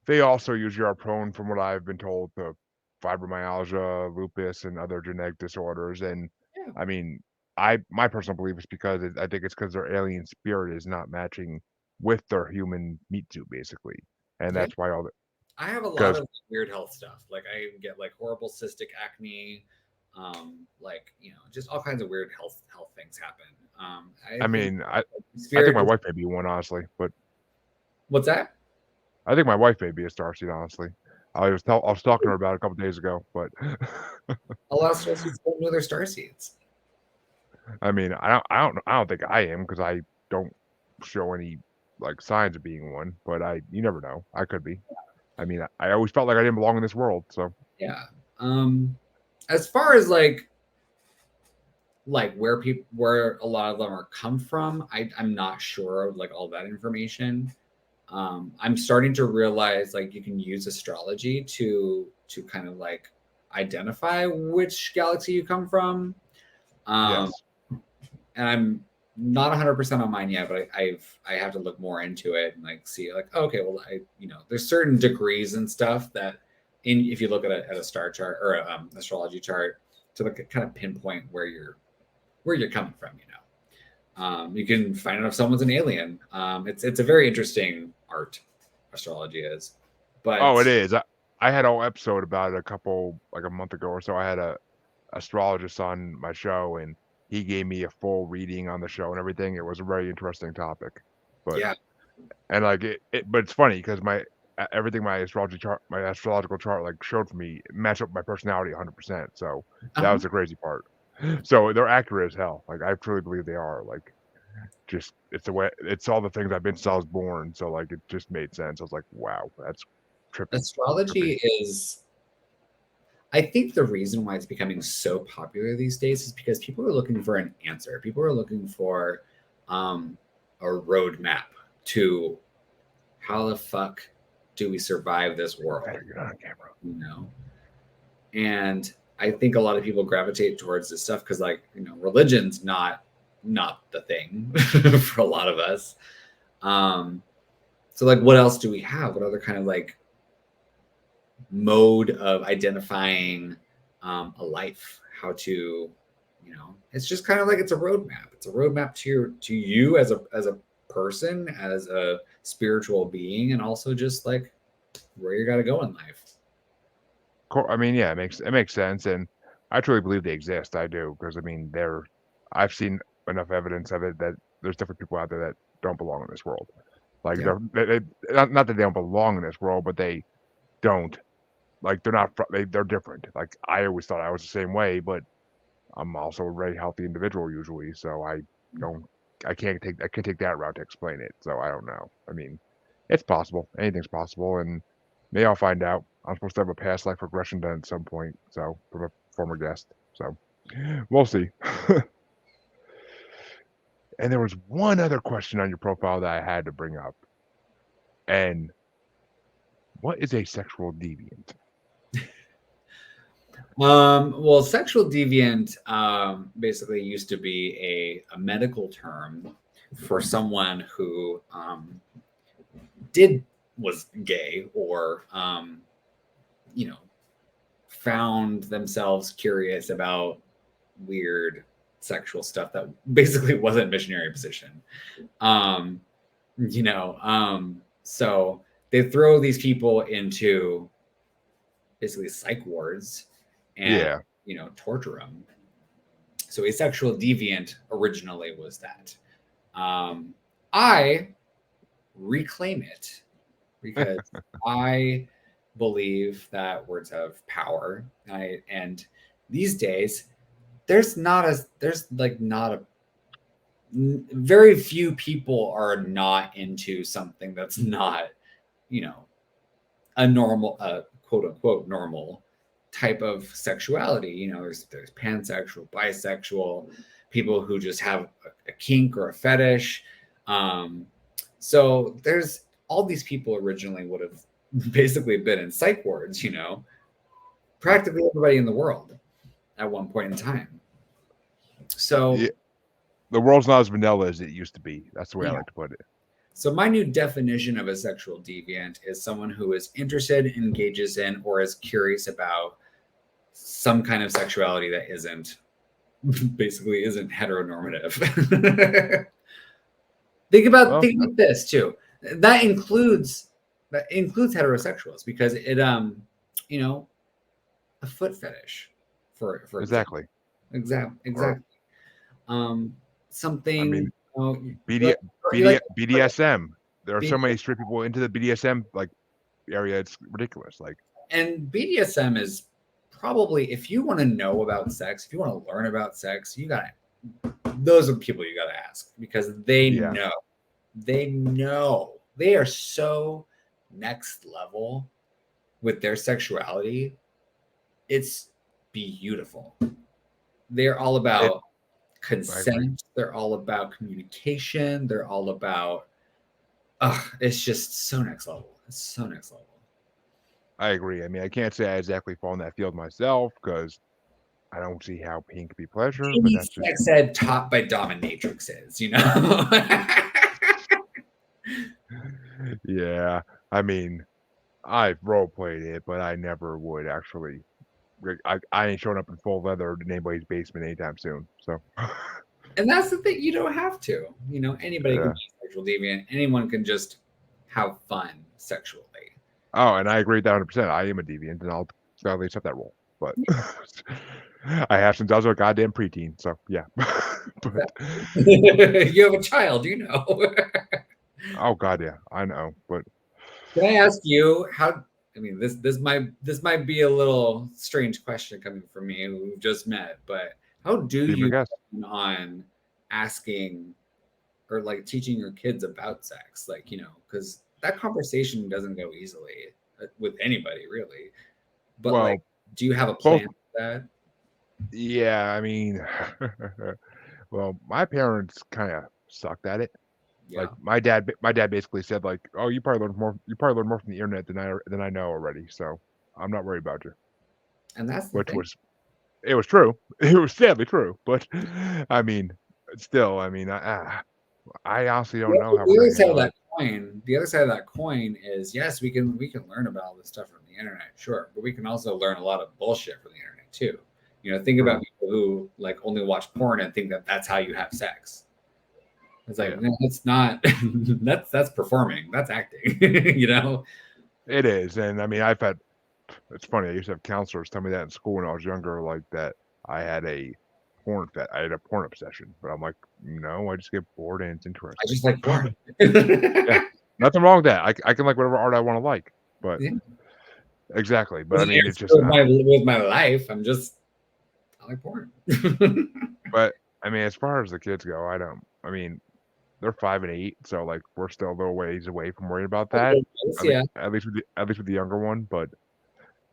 they also usually are prone, from what I've been told, to fibromyalgia, lupus, and other genetic disorders. And Yeah. I mean, my personal belief is because I think it's because their alien spirit is not matching with their human meat suit, basically, and Yeah. that's why all the I have a lot because of weird health stuff. Like I get like horrible cystic acne, like just all kinds of weird health things happen. I I think mean, I think spirit my just wife may be one, honestly, but what's that? I think my wife may be a starseed, honestly. I was talking to her about it a couple days ago, but A lot of star seeds don't know they're star seeds. I mean, I don't think I am because I don't show any like signs of being one, but you never know. I could be. I mean, I always felt like I didn't belong in this world, so Yeah. As far as like where a lot of them are come from, I'm not sure of like all that information. I'm starting to realize like you can use astrology to kind of like identify which galaxy you come from. Um, yes. and I'm not 100% on mine yet, but I have to look more into it and like see like okay, well there's certain degrees and stuff that in if you look at a star chart or a astrology chart to like kind of pinpoint where you're coming from, you know. You can find out if someone's an alien. It's a very interesting art, astrology is. Oh, it But is. I had a whole episode about it like a month ago or so. I had a astrologist on my show, and he gave me a full reading on the show and everything. It was a very interesting topic, but yeah, and like but it's funny because everything my astrological chart like showed for me matched up with my personality 100%. So that uh-huh. was the crazy part. So they're accurate as hell. Like I truly believe they are. Like just it's the way it's all the things I've been since I was born. So like it just made sense. I was like, wow, that's trippy, trippy. Astrology is. I think the reason why it's becoming so popular these days is because people are looking for an answer. People are looking for um, a roadmap to how the fuck do we survive this world, Better get on camera. you know? And I think a lot of people gravitate towards this stuff because like religion's not the thing for a lot of us. So like what else do we have? What other kind of like mode of identifying a life? How to it's just kind of like it's a roadmap. It's a roadmap to you as a person, as a spiritual being, and also just like where you got to go in life. I mean, yeah, it makes sense, and I truly believe they exist. I do because I mean, I've seen enough evidence of it that there's different people out there that don't belong in this world. Like Yeah. not that they don't belong in this world, but they don't like they're not they're different. Like I always thought I was the same way, but I'm also a very healthy individual usually, so don't I can't take that route to explain it. So I don't know. I mean, it's possible. Anything's possible, and maybe I'll find out. I'm supposed to have a past life regression done at some point, so from a former guest. So we'll see. And there was one other question on your profile that I had to bring up. And what is a sexual deviant? Well, sexual deviant basically used to be a medical term for someone who was gay or you know, found themselves curious about weird sexual stuff that basically wasn't missionary position. So they throw these people into basically psych wards and Yeah. torture them. So a sexual deviant originally was that. I reclaim it because I believe that words have power. And these days, there's very few people are not into something that's not, a normal, quote unquote, normal type of sexuality. There's pansexual, bisexual, people who just have a kink or a fetish. So there's all these people originally would have basically been in psych wards, practically everybody in the world at one point in time. So Yeah. The world's not as vanilla as it used to be. That's the way I like to put it. So my new definition of a sexual deviant is someone who is interested, engages in, or is curious about some kind of sexuality that isn't heteronormative. Think about this too. That includes heterosexuals because it a foot fetish for Exactly. exactly. Something. I mean, Like BDSM. There are so many straight people into the BDSM area. It's ridiculous. And BDSM is probably, if you want to know about sex, if you want to learn about sex, those are the people you got to ask because they know. They are so next level with their sexuality. It's beautiful. They're all about consent. They're all about communication. They're all about, it's just so next level. It's so next level. I agree. I mean, I can't say I exactly fall in that field myself because I don't see how pain could be pleasure. But that's sex ed taught by dominatrixes, Yeah, I mean, I've role played it, but I never would actually. I ain't showing up in full leather in anybody's basement anytime soon. So, and that's the thing. You don't have to. Anybody can be a sexual deviant. Anyone can just have fun sexually. Oh, and I agree with that 100%. I am a deviant, and I'll gladly accept that role. But I have since I was a goddamn preteen. So yeah. But you have a child, Oh God, yeah, I know. But can I ask you how? I mean, this might be a little strange question coming from me who we've just met, but how do you plan on asking or teaching your kids about sex? Because that conversation doesn't go easily with anybody really. But do you have a plan for that? Yeah, I mean, well, my parents kind of sucked at it. Yeah. My dad basically said "Oh, you probably learned more from the internet than I know already, so I'm not worried about you." And that's it was true. It was sadly true, but I mean, still, I mean, I honestly don't know how the we're other side of that coin. The other side of that coin is yes, we can learn about all this stuff from the internet, sure, but we can also learn a lot of bullshit from the internet too. Think about people who only watch porn and think that that's how you have sex. It's no, it's not. that's performing. That's acting. It is, and I mean, I've had it's funny. I used to have counselors tell me that in school when I was younger, like that I had a I had a porn obsession. But I'm like, no, I just get bored and it's I interesting. just like porn. Yeah, nothing wrong with that. I can like whatever art I want to like. But Yeah. exactly. But I Doesn't mean, it's interfere just. with my life. I like porn. But I mean, as far as the kids go, I don't. I mean, they're 5 and 8, so like we're still a little ways away from worrying about that. Yeah. At least with the younger one. But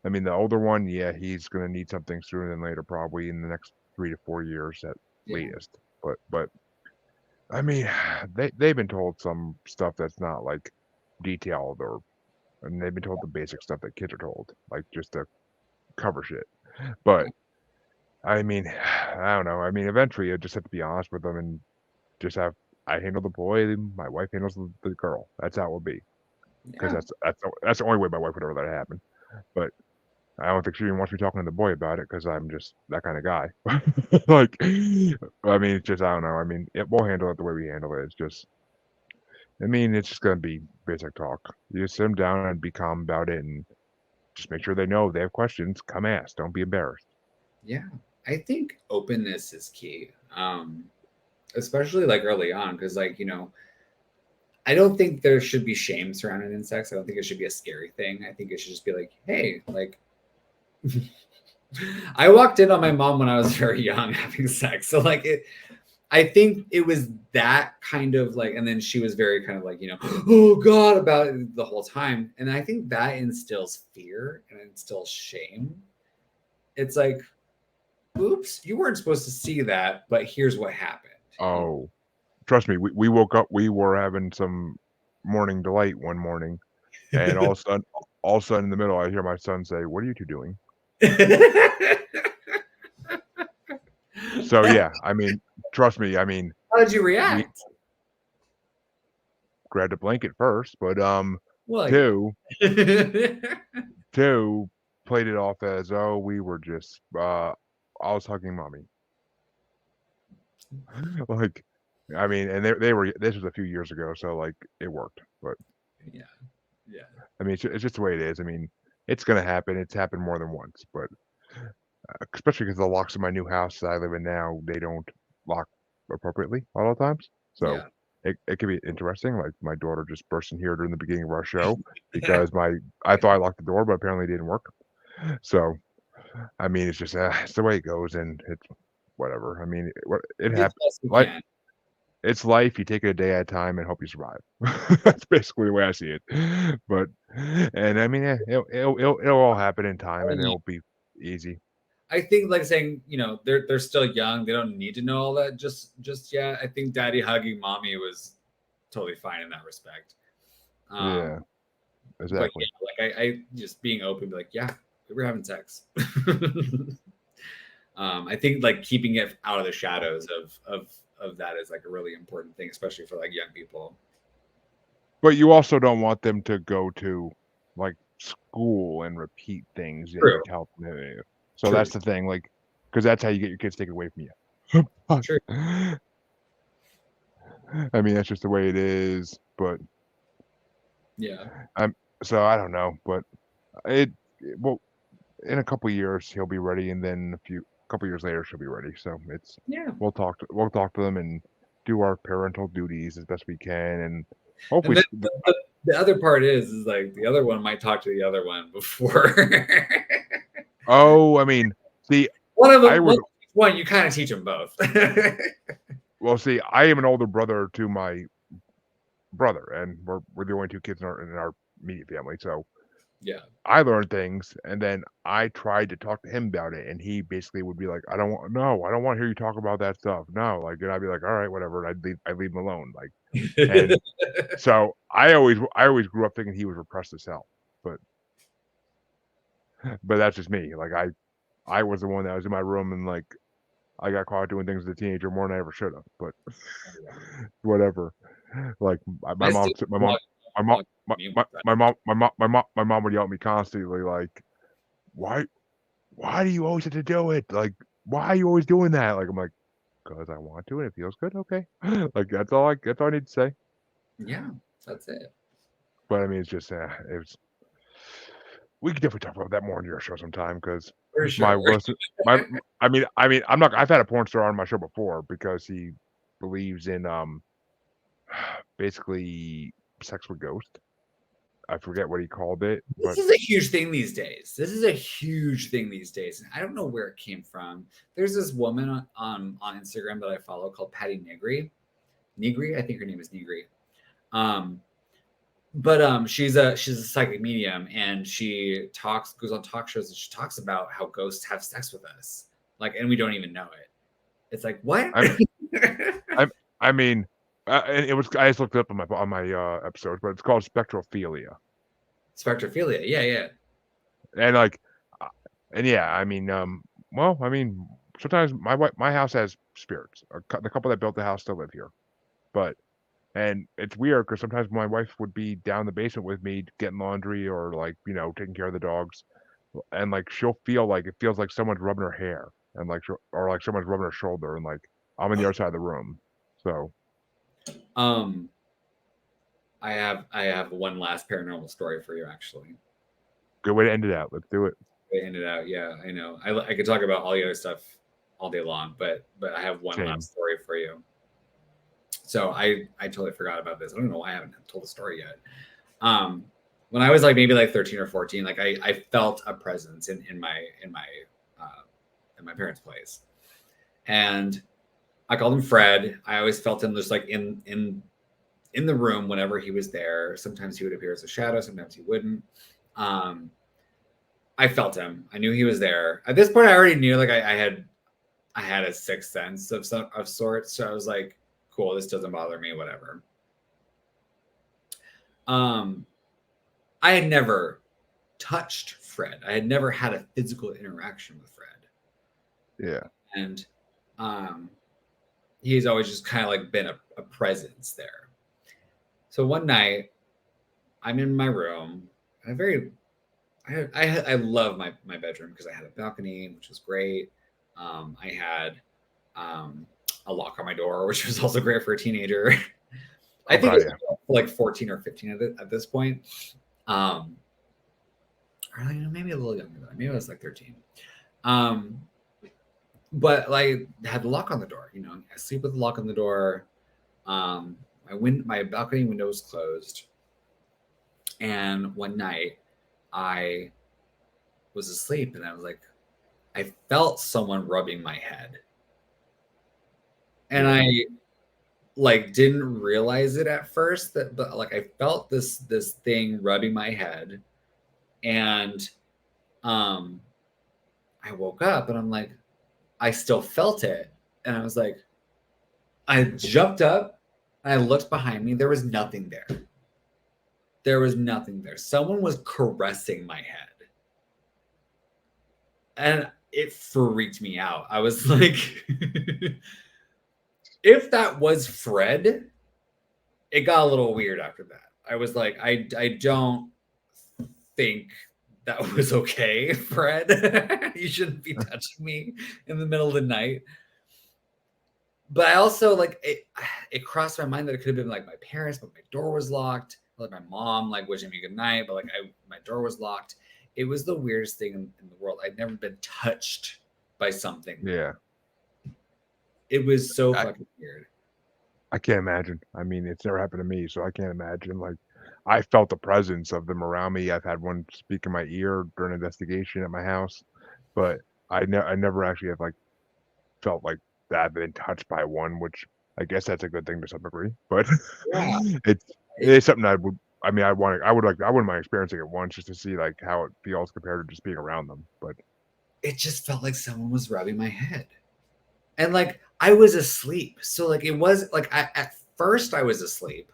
I mean, the older one, yeah, he's gonna need something sooner than later, probably in the next 3 to 4 years at Yeah. latest. But I mean, they've been told some stuff that's not like detailed and they've been told the basic stuff that kids are told, like just to cover shit. But I mean, I don't know. I mean, eventually you just have to be honest with them and just have I handle the boy, and my wife handles the girl. That's how it will be. Because Yeah. that's the only way my wife would ever let it happen. But I don't think she even wants me talking to the boy about it because I'm just that kind of guy. Like, I mean, it's just I don't know. I mean, we'll handle it the way we handle it. It's just, I mean, it's just gonna be basic talk. You just sit them down and be calm about it, and just make sure they know if they have questions. Come ask. Don't be embarrassed. Yeah. I think openness is key. Especially like early on, because like, I don't think there should be shame surrounding sex. I don't think it should be a scary thing. I think it should just be like, hey, like I walked in on my mom when I was very young having sex. So like I think it was that kind of like, and then she was very kind of like, oh God, about it the whole time. And I think that instills fear and instills shame. It's like, oops, you weren't supposed to see that, but here's what happened. Oh, trust me. We woke up. We were having some morning delight one morning, and all of a sudden, in the middle, I hear my son say, "What are you two doing?" So yeah, I mean, trust me. I mean, How did you we react? grabbed a blanket first, but Well, yeah. two two played it off as oh we were just I was hugging mommy. Like, I mean, and they were this was a few years ago, so like it worked. But Yeah. Yeah. I mean, it's just the way it is. I mean, it's gonna happen. It's happened more than once, but especially because the locks in my new house that I live in now, they don't lock appropriately a lot of times. So Yeah. it can be interesting. Like my daughter just burst in here during the beginning of our show because I thought I locked the door, but apparently it didn't work. So I mean, it's just it's the way it goes, and it's whatever. I mean, it Get happens. the best you Like can. it's life. You take it a day at a time and hope you survive. That's basically the way I see it. But and I mean, it'll all happen in time, and it'll be easy. I think like saying, they're still young. They don't need to know all that just yet. I think daddy hugging mommy was totally fine in that respect. Yeah, But exactly. yeah, like I just being open, be like, yeah, we were having sex. I think like keeping it out of the shadows of that is like a really important thing, especially for like young people. But you also don't want them to go to like school and repeat things that you True. tell them. So True. that's the thing, like, because that's how you get your kids taken away from you. But, True. I mean, that's just the way it is. But Yeah. I'm so I don't know, but well in a couple years he'll be ready, and then a couple years later she'll be ready. So it's Yeah. we'll talk to them and do our parental duties as best we can, and And hopefully then the other part is like the other one might talk to the other one before. oh, I mean, see, One of I them, was one you kind of teach them both. well, see, I am an older brother to my brother, and we're the only two kids in our immediate family. So Yeah. I learned things, and then I tried to talk to him about it, and he basically would be like, I don't want to hear you talk about that stuff. No, like, and I'd be like, all right, whatever. And I'd leave him alone. Like, and so I always grew up thinking he was repressed as hell, but that's just me. Like, I was the one that was in my room, and like, I got caught doing things as a teenager more than I ever should have, but whatever. Like, my I mom, still my mom, my mom, log me my mom would yell at me constantly, like, why why do you always have to do it? Like, why are you always doing that? Like, I'm like, because I want to and it feels good. Okay. Like, that's all I need to say. Yeah, that's it. But I mean, it's just, we could definitely talk about that more on your show sometime because For my sure. worst, my, I'm not. I've had a porn star on my show before because he believes in basically sex with ghosts. I forget what he called it, This but is a huge thing these days. This is a huge thing these days, and I don't know where it came from. There's this woman on Instagram that I follow called Patty Negri. Negri, I think her name is Negri. Um, but she's a psychic medium, and she goes on talk shows, and she talks about how ghosts have sex with us, like, and we don't even know it. It's like, what? I'm, I'm, I mean, and it was. I just looked it up on my episodes, but it's called spectrophilia, Spectrophilia, yeah, yeah. and like, uh, and yeah, I mean, well, I mean, sometimes my house has spirits. The couple that built the house still live here, but and it's weird because sometimes my wife would be down in the basement with me getting laundry or like taking care of the dogs, and like she'll feel like it feels like someone's rubbing her hair and like or like someone's rubbing her shoulder and like I'm on the other side of the room. So Um, I have one last paranormal story for you, actually. good way to end it out. Let's do it. They ended out, yeah, I know. I could talk about all the other stuff all day long, but I have one Same. last story for you. So I totally forgot about this. I don't know why I haven't told the story yet. Um, when I was like maybe like 13 or 14, like I felt a presence in my parents' place, and I called him Fred. I always felt him just like in the room whenever he was there. Sometimes he would appear as a shadow, sometimes he wouldn't. Um, I felt him. I knew he was there. At this point, I already knew like I had a sixth sense of sorts. So I was like, cool, this doesn't bother me, whatever. Um, I had never touched Fred. I had never had a physical interaction with Fred. Yeah. And he's always just kind of like been a presence there. So one night, I'm in my room. I love my bedroom because I had a balcony, which was great. I had a lock on my door, which was also great for a teenager. I think it was like 14 or 15 at this point. Or maybe a little younger than that. Maybe I was like 13. But like had the lock on the door, I sleep with the lock on the door. My balcony window was closed. And one night I was asleep and I was like, I felt someone rubbing my head. And I like didn't realize it at first but like I felt this thing rubbing my head. And I woke up and I'm like, I still felt it. And I was like, I jumped up and I looked behind me. There was nothing there. There was nothing there. Someone was caressing my head. And it freaked me out. I was like, if that was Fred, it got a little weird after that. I was like, I don't think that was okay, Fred. You shouldn't be touching me in the middle of the night. But I also like it crossed my mind that it could have been like my parents, but my door was locked. Like my mom like wishing me good night, but like my door was locked. It was the weirdest thing in the world. I'd never been touched by something. Yeah. It was so fucking weird. I can't imagine. I mean, it's never happened to me, so I can't imagine. Like, I felt the presence of them around me. I've had one speak in my ear during an investigation at my house, but I never actually have like felt like that I've been touched by one, which I guess that's a good thing to some degree. But Yeah. it's something I would. I mean, I wouldn't mind experiencing it once just to see like how it feels compared to just being around them. But it just felt like someone was rubbing my head, and like I was asleep. So like it was like at first I was asleep,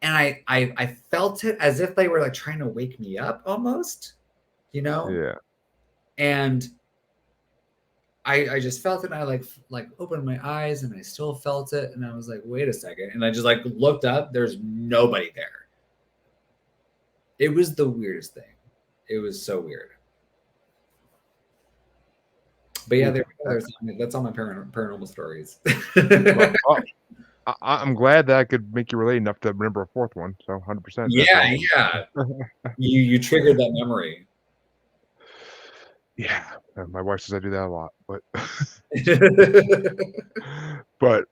and I felt it as if they were like trying to wake me up almost, yeah. And I just felt it, and I like opened my eyes, and I still felt it, and I was like, wait a second, and I just like looked up. There's nobody there. It was the weirdest thing. It was so weird. But yeah, that's all my paranormal stories. I'm glad that I could make you relate enough to remember a fourth one. So 100%. That's Yeah, awesome. yeah. You triggered that memory. Yeah, my wife says I do that a lot, but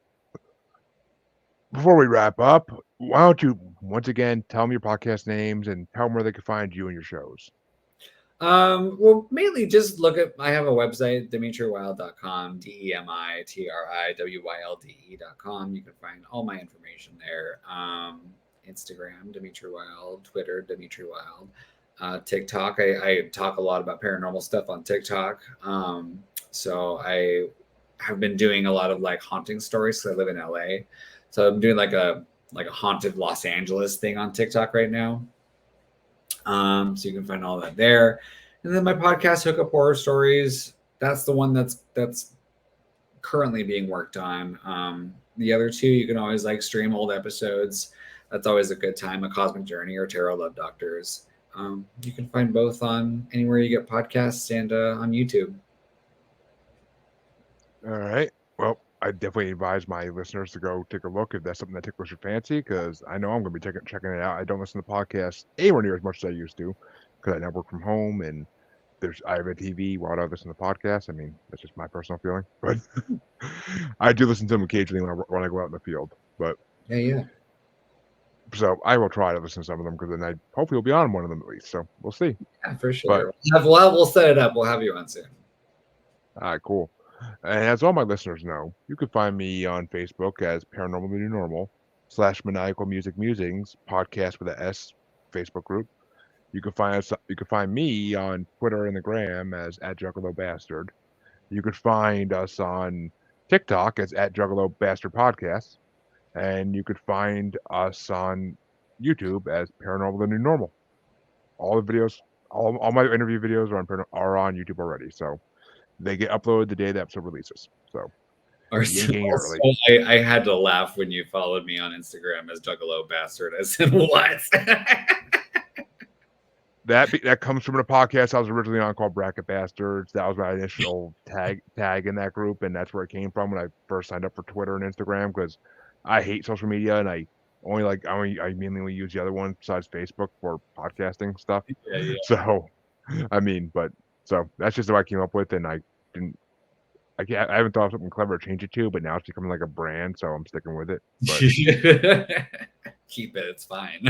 before we wrap up, why don't you once again tell them your podcast names and tell them where they can find you and your shows? Well, mainly just look at, I have a website, demitriwylde.com, DEMITRIWYLDE.com. You can find all my information there. Instagram, Dimitri Wylde, Twitter, Dimitri Wylde, TikTok. I talk a lot about paranormal stuff on TikTok. So I have been doing a lot of like haunting stories because I live in LA. So I'm doing like a haunted Los Angeles thing on TikTok right now. So you can find all that there. And then my podcast, Hookup Horror Stories, that's the one that's currently being worked on. The other two, you can always like stream old episodes. That's always a good time. A Cosmic Journey or Tarot Love Doctors. You can find both on anywhere you get podcasts and on YouTube. All right. Well, I definitely advise my listeners to go take a look if that's something that tickles your fancy, because I know I'm going to be checking it out. I don't listen to podcasts anywhere near as much as I used to, because I now work from home and I have a TV while I listen to podcasts. I mean, that's just my personal feeling, but I do listen to them occasionally when I go out in the field. But Yeah. so I will try to listen to some of them because then I hopefully will be on one of them at least. So we'll see. Yeah, for But sure. We'll set it up. We'll have you on soon. all right, cool. And as all my listeners know, you can find me on Facebook as Paranormal the New Normal / Maniacal Music Musings podcast with a S Facebook group. You can find us. You can find me on Twitter and the Gram as @JuggaloBastard. You could find us on TikTok as @JuggaloBastardPodcast, and you could find us on YouTube as Paranormal the New Normal. All the videos, all my interview videos are on YouTube already, so they get uploaded the day the episode releases. So you ain't getting it early. I had to laugh when you followed me on Instagram as Juggalo Bastard. I said, what? That comes from a podcast I was originally on called Bracket Bastards. That was my initial tag in that group, and that's where it came from when I first signed up for Twitter and Instagram, because I hate social media and I mainly use the other one besides Facebook for podcasting stuff. Yeah. So I mean, so that's just what I came up with, and I haven't thought of something clever to change it to, but now it's becoming like a brand, so I'm sticking with it. But keep it. It's fine.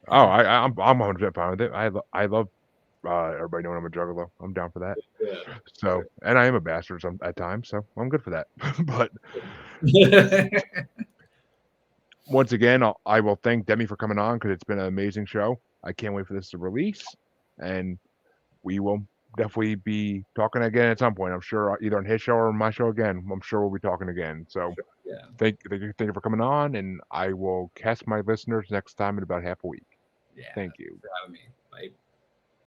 I'm 100% fine with it. I love everybody knowing I'm a juggalo. I'm down for that. Yeah. So, and I am a bastard at times, so I'm good for that. But once again, I will thank Demi for coming on, because it's been an amazing show. I can't wait for this to release, and we will definitely be talking again at some point. I'm sure either on his show or my show again. I'm sure we'll be talking again. So Yeah. thank you for coming on, and I will catch my listeners next time in about half a week. Yeah. Thank you. For having me. Bye.